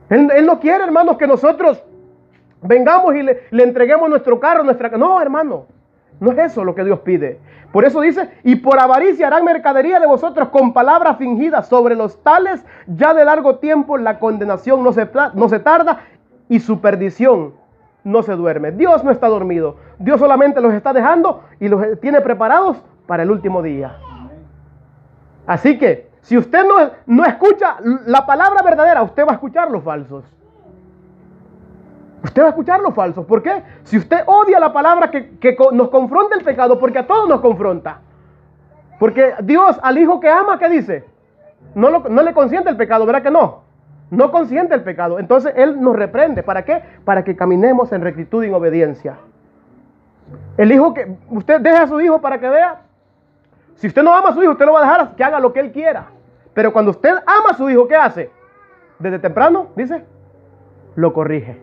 Él no quiere, hermanos, que nosotros vengamos y le entreguemos nuestro carro, No, hermano. No es eso lo que Dios pide. Por eso dice: y por avaricia harán mercadería de vosotros con palabras fingidas. Sobre los tales ya de largo tiempo la condenación no se tarda y su perdición no se duerme. Dios no está dormido. Dios solamente los está dejando y los tiene preparados para el último día. Así que si usted no escucha la palabra verdadera, usted va a escuchar los falsos. Usted va a escuchar los falsos. ¿Por qué? Si usted odia la palabra que nos confronta el pecado, porque a todos nos confronta. Porque Dios al hijo que ama, ¿qué dice? No le consiente el pecado, ¿verdad que no? No consiente el pecado. Entonces Él nos reprende. ¿Para qué? Para que caminemos en rectitud y en obediencia. El hijo que usted deja a su hijo para que vea. Si usted no ama a su hijo, usted lo va a dejar que haga lo que él quiera. Pero cuando usted ama a su hijo, ¿qué hace? Desde temprano, dice, lo corrige.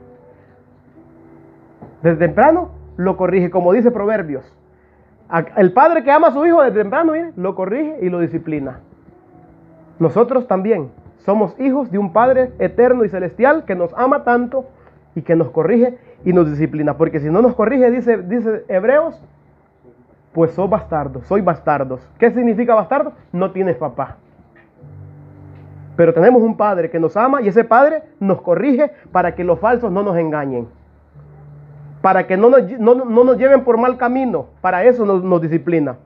Desde temprano lo corrige, como dice Proverbios. El padre que ama a su hijo desde temprano, mire, lo corrige y lo disciplina. Nosotros también somos hijos de un Padre eterno y celestial que nos ama tanto y que nos corrige y nos disciplina. Porque si no nos corrige, dice Hebreos, pues soy bastardos. ¿Qué significa bastardo? No tienes papá. Pero tenemos un Padre que nos ama y ese Padre nos corrige para que los falsos no nos engañen. Para que no nos lleven por mal camino. Para eso nos disciplina.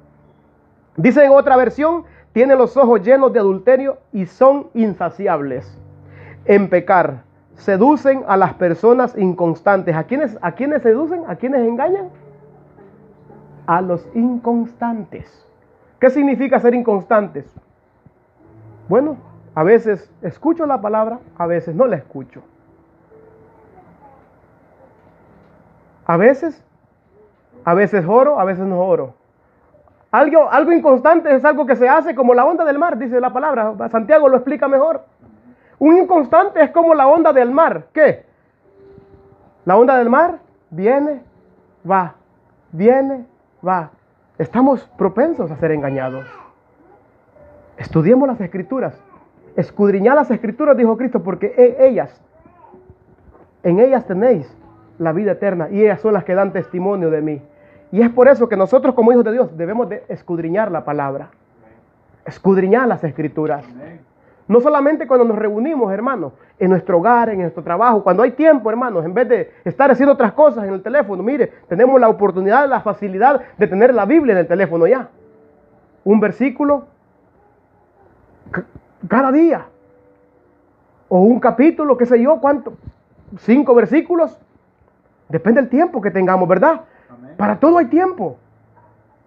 Dice en otra versión: tiene los ojos llenos de adulterio y son insaciables en pecar. Seducen a las personas inconstantes. ¿A quiénes seducen? ¿A quiénes engañan? a los inconstantes. ¿Qué significa ser inconstantes? Bueno, a veces escucho la palabra, a veces no la escucho. A veces oro, a veces no oro. Algo inconstante es algo que se hace como la onda del mar, dice la palabra. Santiago lo explica mejor. Un inconstante es como la onda del mar. ¿Qué? La onda del mar viene, va, viene, va. Estamos propensos a ser engañados. Estudiemos las Escrituras. Escudriñad las Escrituras, dijo Cristo, porque en ellas tenéis la vida eterna y ellas son las que dan testimonio de mí. Y es por eso que nosotros como hijos de Dios debemos de escudriñar la palabra, escudriñar las Escrituras. No solamente cuando nos reunimos, hermanos, en nuestro hogar, en nuestro trabajo, cuando hay tiempo, hermanos, en vez de estar haciendo otras cosas en el teléfono. Mire, tenemos la oportunidad, la facilidad de tener la Biblia en el teléfono ya. Un versículo cada día. O un capítulo, qué sé yo, ¿cuánto? 5 versículos. Depende del tiempo que tengamos, ¿verdad? Amén. Para todo hay tiempo.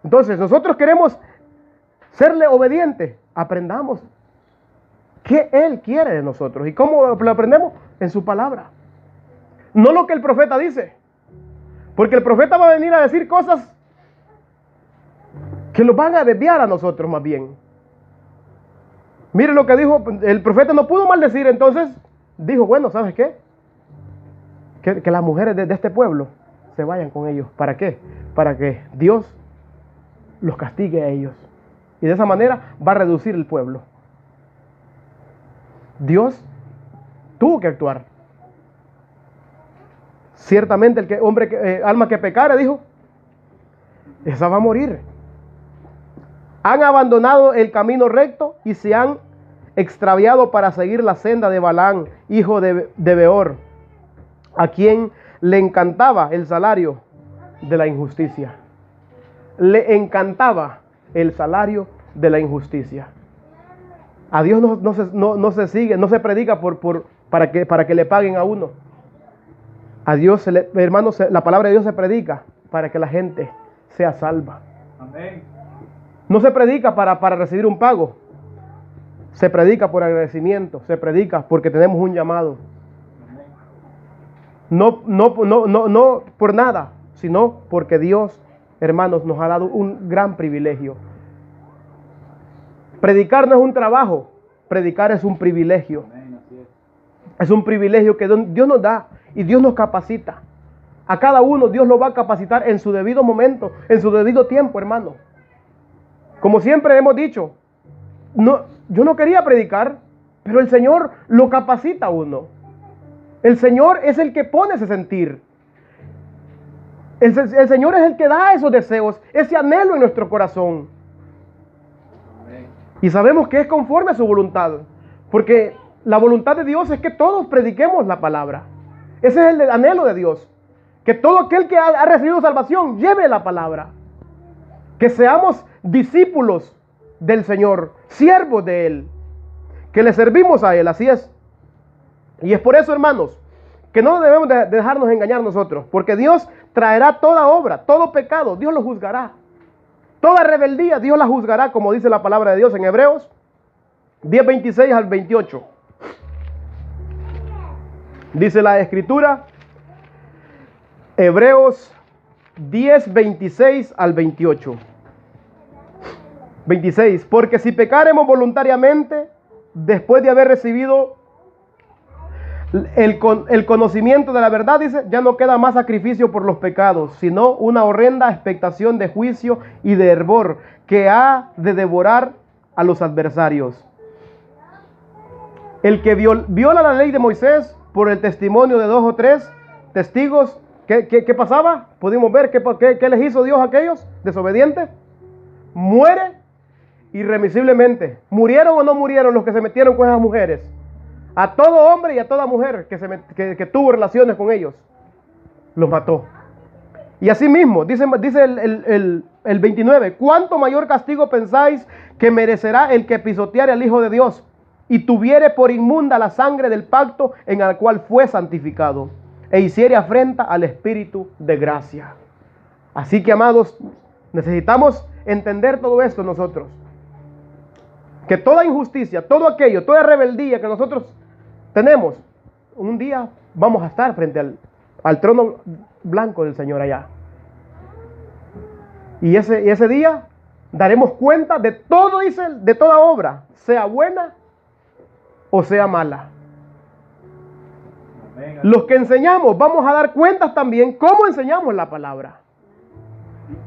Entonces, nosotros queremos serle obedientes. Aprendamos qué Él quiere de nosotros. ¿Y cómo lo aprendemos? En su palabra. No lo que el profeta dice. Porque el profeta va a venir a decir cosas que nos van a desviar a nosotros más bien. Mire lo que dijo, el profeta no pudo maldecir, entonces dijo, bueno, ¿sabes qué? Que las mujeres de este pueblo se vayan con ellos. ¿Para qué? Para que Dios los castigue a ellos. Y de esa manera va a reducir el pueblo. Dios tuvo que actuar. Ciertamente alma que pecare, dijo, esa va a morir. Han abandonado el camino recto y se han extraviado para seguir la senda de Balaam, hijo de Beor, a quien le encantaba el salario de la injusticia. Le encantaba el salario de la injusticia. A Dios no se sigue, no se predica para que le paguen a uno. A Dios, hermanos, la palabra de Dios se predica para que la gente sea salva. Amén. No se predica para recibir un pago. Se predica por agradecimiento. Se predica porque tenemos un llamado. No por nada, sino porque Dios, hermanos, nos ha dado un gran privilegio. Predicar no es un trabajo, predicar es un privilegio. Es un privilegio que Dios nos da y Dios nos capacita. A cada uno Dios lo va a capacitar en su debido momento, en su debido tiempo, hermano. Como siempre hemos dicho, yo no quería predicar, pero el Señor lo capacita a uno. El Señor es el que pone ese sentir. El Señor es el que da esos deseos, ese anhelo en nuestro corazón. Y sabemos que es conforme a su voluntad. Porque la voluntad de Dios es que todos prediquemos la palabra. Ese es el anhelo de Dios. Que todo aquel que ha recibido salvación lleve la palabra. Que seamos discípulos del Señor, siervos de Él. Que le servimos a Él, así es. Y es por eso, hermanos, que no debemos de dejarnos engañar nosotros. Porque Dios traerá toda obra, todo pecado, Dios lo juzgará. Toda rebeldía, Dios la juzgará, como dice la palabra de Dios en Hebreos 10:26 al 28. Dice la Escritura, Hebreos 10:26 al 28. 26. Porque si pecaremos voluntariamente, después de haber recibido el conocimiento de la verdad, dice, ya no queda más sacrificio por los pecados, sino una horrenda expectación de juicio y de hervor que ha de devorar a los adversarios. El que viola la ley de Moisés por el testimonio de 2 o 3 testigos, ¿qué pasaba? Pudimos ver qué les hizo Dios a aquellos desobedientes. Muere irremisiblemente. ¿Murieron o no murieron los que se metieron con esas mujeres? A todo hombre y a toda mujer que tuvo relaciones con ellos, los mató. Y así mismo, dice el 29, ¿cuánto mayor castigo pensáis que merecerá el que pisoteare al Hijo de Dios y tuviere por inmunda la sangre del pacto en el cual fue santificado e hiciere afrenta al Espíritu de gracia? Así que, amados, Necesitamos entender todo esto nosotros. Que toda injusticia, todo aquello, toda rebeldía que nosotros tenemos, un día vamos a estar frente al trono blanco del Señor allá. Y ese día daremos cuenta de todo, dice, de toda obra, sea buena o sea mala. Amén. Los que enseñamos vamos a dar cuentas también cómo enseñamos la palabra.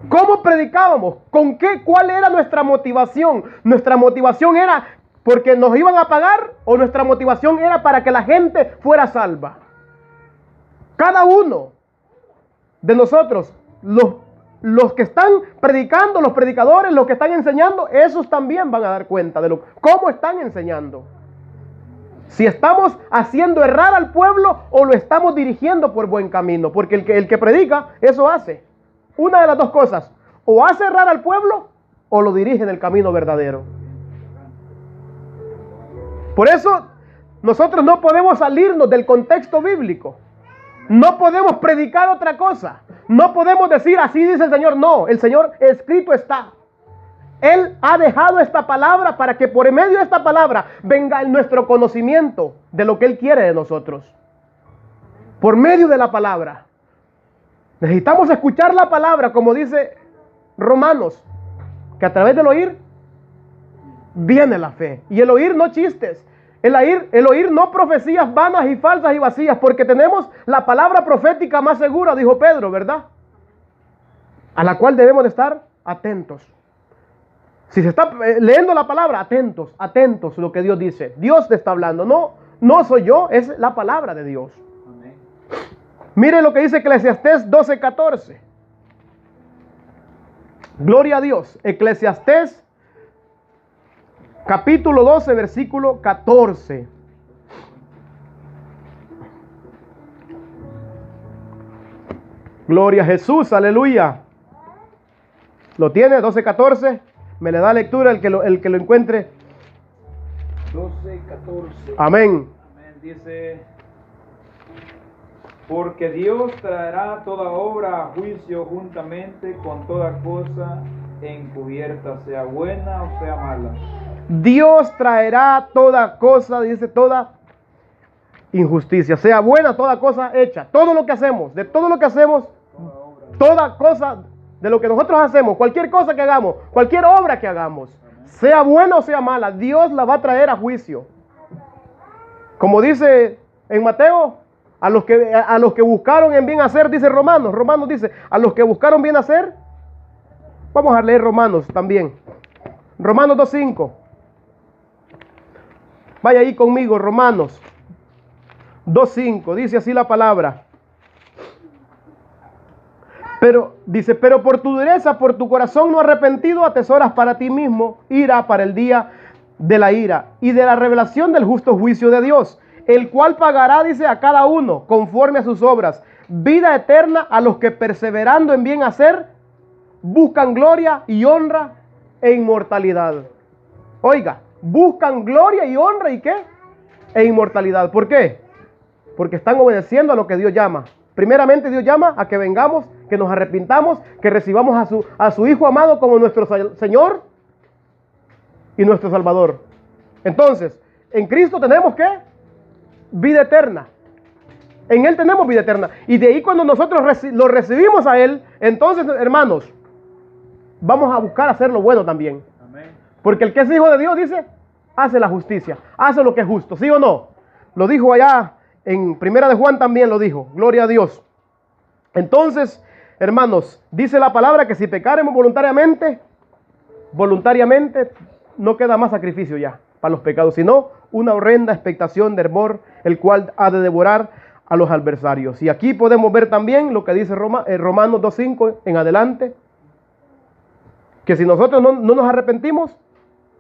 ¿Cómo predicábamos? ¿Con qué? ¿Cuál era nuestra motivación? ¿Nuestra motivación era porque nos iban a pagar o nuestra motivación era para que la gente fuera salva? Cada uno de nosotros, los que están predicando, los predicadores, los que están enseñando, esos también van a dar cuenta de cómo están enseñando. Si estamos haciendo errar al pueblo o lo estamos dirigiendo por buen camino. Porque el que predica, eso hace. Una de las dos cosas. O hace errar al pueblo o lo dirige en el camino verdadero. Por eso nosotros no podemos salirnos del contexto bíblico. No podemos predicar otra cosa. No podemos decir así dice el Señor. No, el Señor escrito está. Él ha dejado esta palabra para que por medio de esta palabra venga nuestro conocimiento de lo que Él quiere de nosotros. Por medio de la palabra. Necesitamos escuchar la palabra, como dice Romanos, que a través del oír viene la fe. Y el oír no chistes. El oír no profecías vanas y falsas y vacías, porque tenemos la palabra profética más segura, dijo Pedro, ¿verdad? A la cual debemos de estar atentos. Si se está leyendo la palabra, atentos, atentos a lo que Dios dice. Dios te está hablando, no soy yo, es la palabra de Dios. Amén. Mire lo que dice Eclesiastés 12:14. Gloria a Dios. Eclesiastés capítulo 12, versículo 14. Gloria a Jesús, aleluya. ¿Lo tiene? 12:14. Me le da lectura el que lo encuentre. 12:14. Amén. Amén. Dice: porque Dios traerá toda obra a juicio juntamente con toda cosa encubierta, sea buena o sea mala. Dios traerá toda cosa, dice, toda injusticia, sea buena, toda cosa hecha, todo lo que hacemos, de todo lo que hacemos, toda cosa de lo que nosotros hacemos, cualquier cosa que hagamos, cualquier obra que hagamos, sea buena o sea mala, Dios la va a traer a juicio. Como dice en Mateo, a los que buscaron en bien hacer, dice Romanos dice, a los que buscaron bien hacer, vamos a leer Romanos también, Romanos 2:5. Vaya ahí conmigo, Romanos 2:5, dice así la palabra. Pero, dice, pero por tu dureza, por tu corazón no arrepentido, atesoras para ti mismo ira para el día de la ira y de la revelación del justo juicio de Dios, el cual pagará, dice, a cada uno conforme a sus obras, vida eterna a los que perseverando en bien hacer, buscan gloria y honra e inmortalidad. Oiga, buscan gloria y honra y ¿qué? E inmortalidad. ¿Por qué? Porque están obedeciendo a lo que Dios llama. Primeramente Dios llama a que vengamos, que nos arrepintamos, que recibamos a su Hijo amado como nuestro Señor y nuestro Salvador. Entonces, en Cristo tenemos ¿qué? Vida eterna. En Él tenemos vida eterna. Y de ahí cuando nosotros lo recibimos a Él, entonces, hermanos, vamos a buscar hacer lo bueno también. Amén. Porque el que es hijo de Dios, dice, hace la justicia, hace lo que es justo, ¿sí o no? Lo dijo allá en Primera de Juan también lo dijo, gloria a Dios. Entonces, hermanos, dice la palabra que si pecaremos voluntariamente no queda más sacrificio ya para los pecados, sino una horrenda expectación de hervor, el cual ha de devorar a los adversarios. Y aquí podemos ver también lo que dice Romanos 2:5 en adelante, que si nosotros no nos arrepentimos,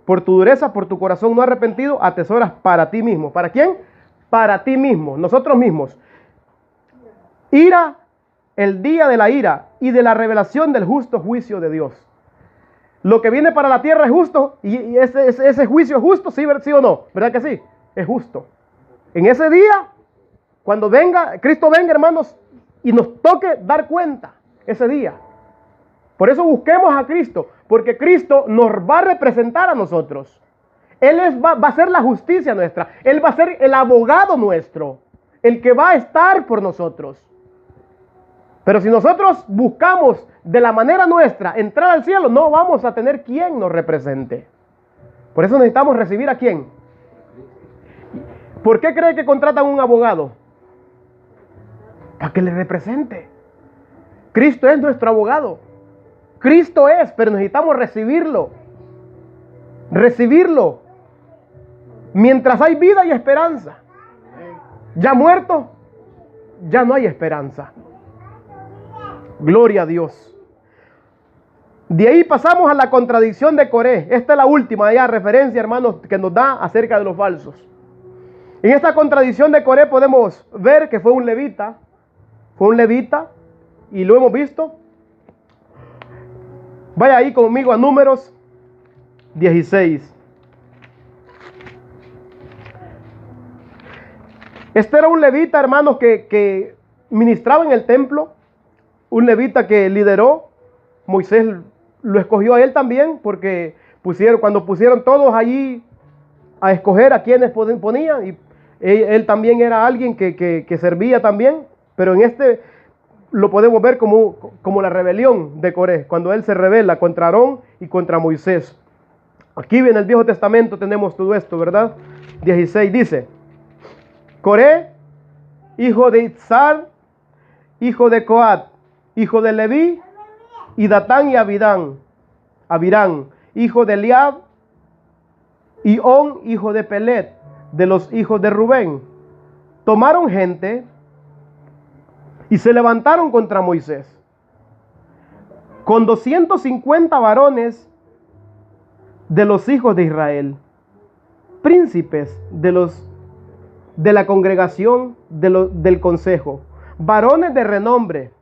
por tu dureza, por tu corazón no arrepentido, atesoras para ti mismo. ¿Para quién? Para ti mismo, nosotros mismos. Ira, el día de la ira y de la revelación del justo juicio de Dios. Lo que viene para la tierra es justo y ese juicio es justo, ¿sí o no? ¿Verdad que sí? Es justo. En ese día, cuando venga, Cristo venga, hermanos, y nos toque dar cuenta ese día. Por eso busquemos a Cristo, porque Cristo nos va a representar a nosotros. Él va a ser la justicia nuestra. Él va a ser el abogado nuestro, el que va a estar por nosotros. Pero si nosotros buscamos de la manera nuestra entrar al cielo, no vamos a tener quien nos represente. Por eso necesitamos recibir a quién. ¿Por qué cree que contratan un abogado? Para que le represente. Cristo es nuestro abogado. Cristo es, pero necesitamos recibirlo. Recibirlo. Mientras hay vida y esperanza. Ya muerto, ya no hay esperanza. Gloria a Dios. De ahí pasamos a la contradicción de Coré. Esta es la última ya referencia, hermanos, que nos da acerca de los falsos. En esta contradicción de Coré podemos ver que fue un levita. Fue un levita y lo hemos visto. Vaya ahí conmigo a Números 16. Este era un levita, hermanos, que ministraba en el templo. Un levita que lideró. Moisés lo escogió a él también, porque cuando pusieron todos allí a escoger a quienes ponían, y él también era alguien que servía también, pero en este lo podemos ver como la rebelión de Coré, cuando él se rebela contra Aarón y contra Moisés. Aquí en el Viejo Testamento tenemos todo esto, ¿verdad? 16 dice: Coré, hijo de Itzar, hijo de Coat, hijo de Leví, y Datán y Abirán, hijo de Eliab, y On, hijo de Pelet, de los hijos de Rubén, tomaron gente y se levantaron contra Moisés, con 250 varones de los hijos de Israel, príncipes de la congregación del consejo, varones de renombre.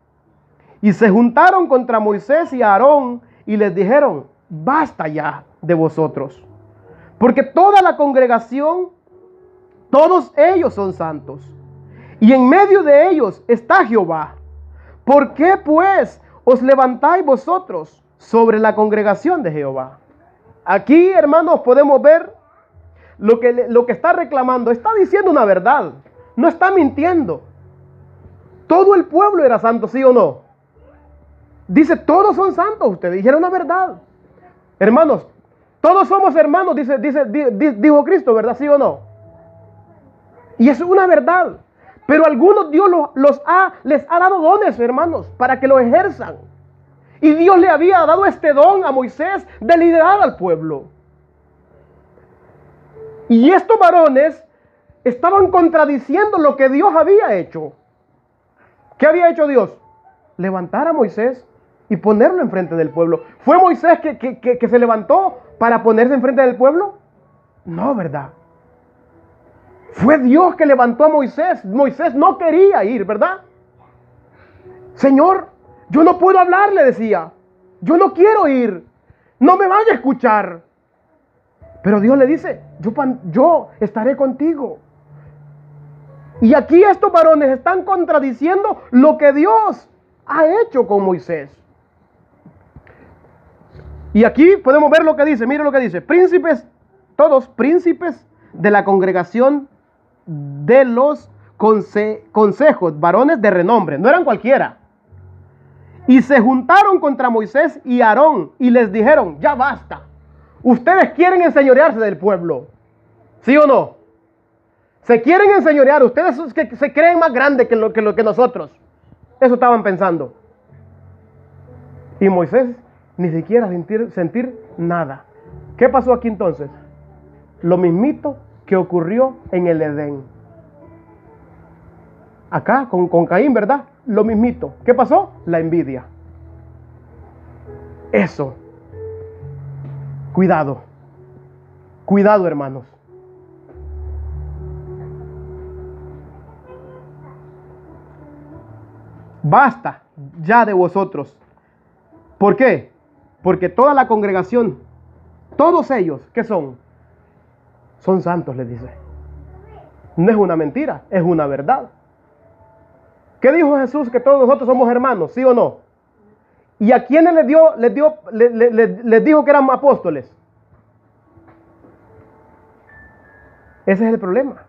Y se juntaron contra Moisés y Aarón y les dijeron: basta ya de vosotros, porque toda la congregación, todos ellos son santos, y en medio de ellos está Jehová. ¿Por qué pues os levantáis vosotros sobre la congregación de Jehová? Aquí, hermanos, podemos ver lo que está reclamando. Está diciendo una verdad, no está mintiendo. Todo el pueblo era santo, ¿sí o no? Dice, todos son santos. Ustedes dijeron una verdad. Hermanos, todos somos hermanos, dijo Cristo, ¿verdad? ¿Sí o no? Y es una verdad. Pero a algunos Dios les ha dado dones, hermanos, para que lo ejerzan. Y Dios le había dado este don a Moisés de liderar al pueblo. Y estos varones estaban contradiciendo lo que Dios había hecho. ¿Qué había hecho Dios? Levantar a Moisés y ponerlo enfrente del pueblo. ¿Fue Moisés que se levantó para ponerse enfrente del pueblo? No, ¿verdad? Fue Dios que levantó a Moisés. Moisés no quería ir, ¿verdad? Señor, yo no puedo hablar, le decía. Yo no quiero ir. No me van a escuchar. Pero Dios le dice, yo estaré contigo. Y aquí estos varones están contradiciendo lo que Dios ha hecho con Moisés. Y aquí podemos ver lo que dice, mire lo que dice: príncipes, todos príncipes de la congregación de los consejos, varones de renombre, no eran cualquiera. Y se juntaron contra Moisés y Aarón y les dijeron: ya basta, ustedes quieren enseñorearse del pueblo, ¿sí o no? Se quieren enseñorear, ustedes que se creen más grandes que lo que nosotros. Eso estaban pensando. Y Moisés ni siquiera sentir nada. ¿Qué pasó aquí entonces? Lo mismito que ocurrió en el Edén. Acá con Caín, ¿verdad? Lo mismito. ¿Qué pasó? La envidia. Eso. Cuidado. Cuidado, hermanos. Basta ya de vosotros. ¿Por qué? Porque toda la congregación, todos ellos, ¿qué son? Son santos, les dice. No es una mentira, es una verdad. ¿Qué dijo Jesús? Que todos nosotros somos hermanos, ¿sí o no? ¿Y a quiénes les dijo que eran apóstoles? Ese es el problema.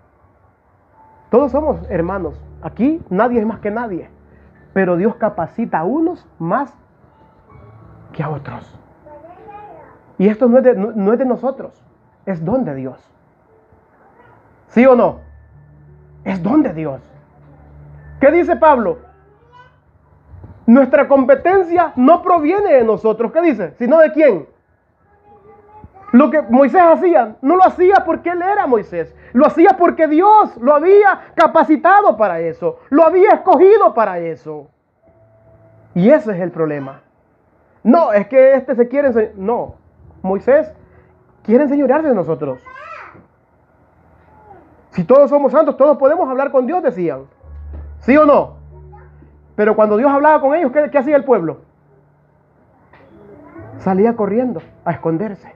Todos somos hermanos. Aquí nadie es más que nadie. Pero Dios capacita a unos más que a otros. Y esto no es de nosotros. Es don de Dios. ¿Sí o no? Es don de Dios. ¿Qué dice Pablo? Nuestra competencia no proviene de nosotros. ¿Qué dice? ¿Sino de quién? Lo que Moisés hacía, no lo hacía porque él era Moisés. Lo hacía porque Dios lo había capacitado para eso. Lo había escogido para eso. Y ese es el problema. No, es que se quiere enseñar. No, Moisés quiere enseñorearse de nosotros. Si todos somos santos, todos podemos hablar con Dios, decían. ¿Sí o no? Pero cuando Dios hablaba con ellos, ¿qué hacía el pueblo? Salía corriendo a esconderse.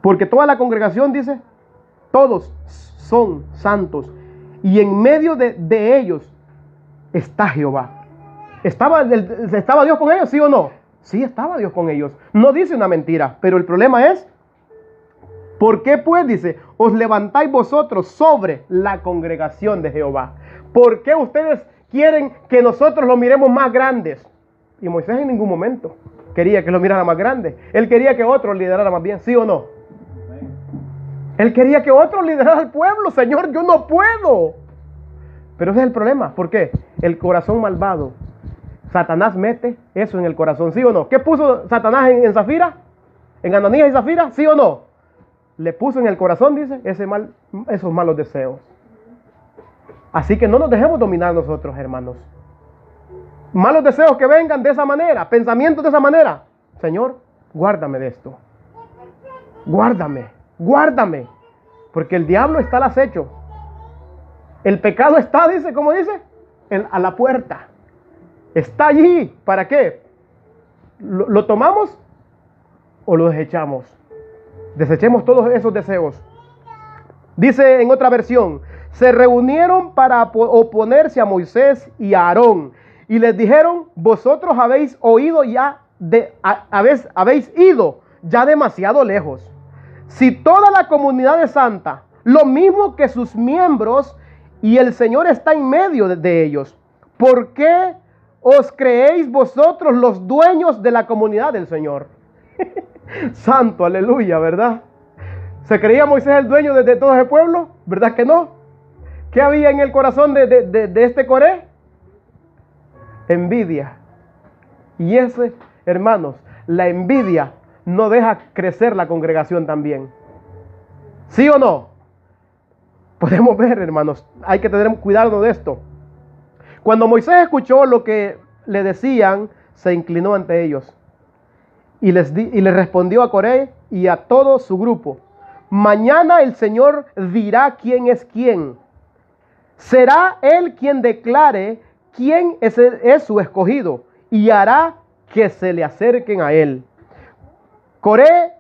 Porque toda la congregación dice, todos son santos. Y en medio de ellos está Jehová. ¿Estaba Dios con ellos, sí o no? Sí, estaba Dios con ellos. No dice una mentira, pero el problema es, ¿por qué pues, dice, os levantáis vosotros sobre la congregación de Jehová? ¿Por qué ustedes quieren que nosotros lo miremos más grandes? Y Moisés en ningún momento quería que lo mirara más grande. Él quería que otro liderara más bien, ¿sí o no? Él quería que otro liderara al pueblo. Señor, yo no puedo. Pero ese es el problema. ¿Por qué? El corazón malvado. Satanás mete eso en el corazón, ¿sí o no? ¿Qué puso Satanás en Zafira? ¿En Ananías y Zafira? ¿Sí o no? Le puso en el corazón, dice, esos malos deseos. Así que no nos dejemos dominar nosotros, hermanos. Malos deseos que vengan de esa manera, pensamientos de esa manera. Señor, guárdame de esto. Guárdame, guárdame. Porque el diablo está al acecho. El pecado está, dice, ¿cómo dice? A la puerta. Está allí. ¿Para qué? ¿Lo tomamos o lo desechamos? Desechemos todos esos deseos. Dice en otra versión, se reunieron para oponerse a Moisés y a Aarón. Y les dijeron, vosotros habéis oído ya, habéis ido ya demasiado lejos. Si toda la comunidad es santa, lo mismo que sus miembros, y el Señor está en medio de ellos, ¿por qué os creéis vosotros los dueños de la comunidad del Señor? Santo, aleluya, ¿verdad? ¿Se creía Moisés el dueño de todo ese pueblo? ¿Verdad que no? ¿Qué había en el corazón de este Coré? Envidia. Y ese, hermanos, la envidia no deja crecer la congregación también. ¿Sí o no? Podemos ver, hermanos, hay que tener cuidado de esto. Cuando Moisés escuchó lo que le decían, se inclinó ante ellos y les respondió a Coré y a todo su grupo: mañana el Señor dirá quién es quién. Será Él quien declare quién es su escogido y hará que se le acerquen a Él. Coré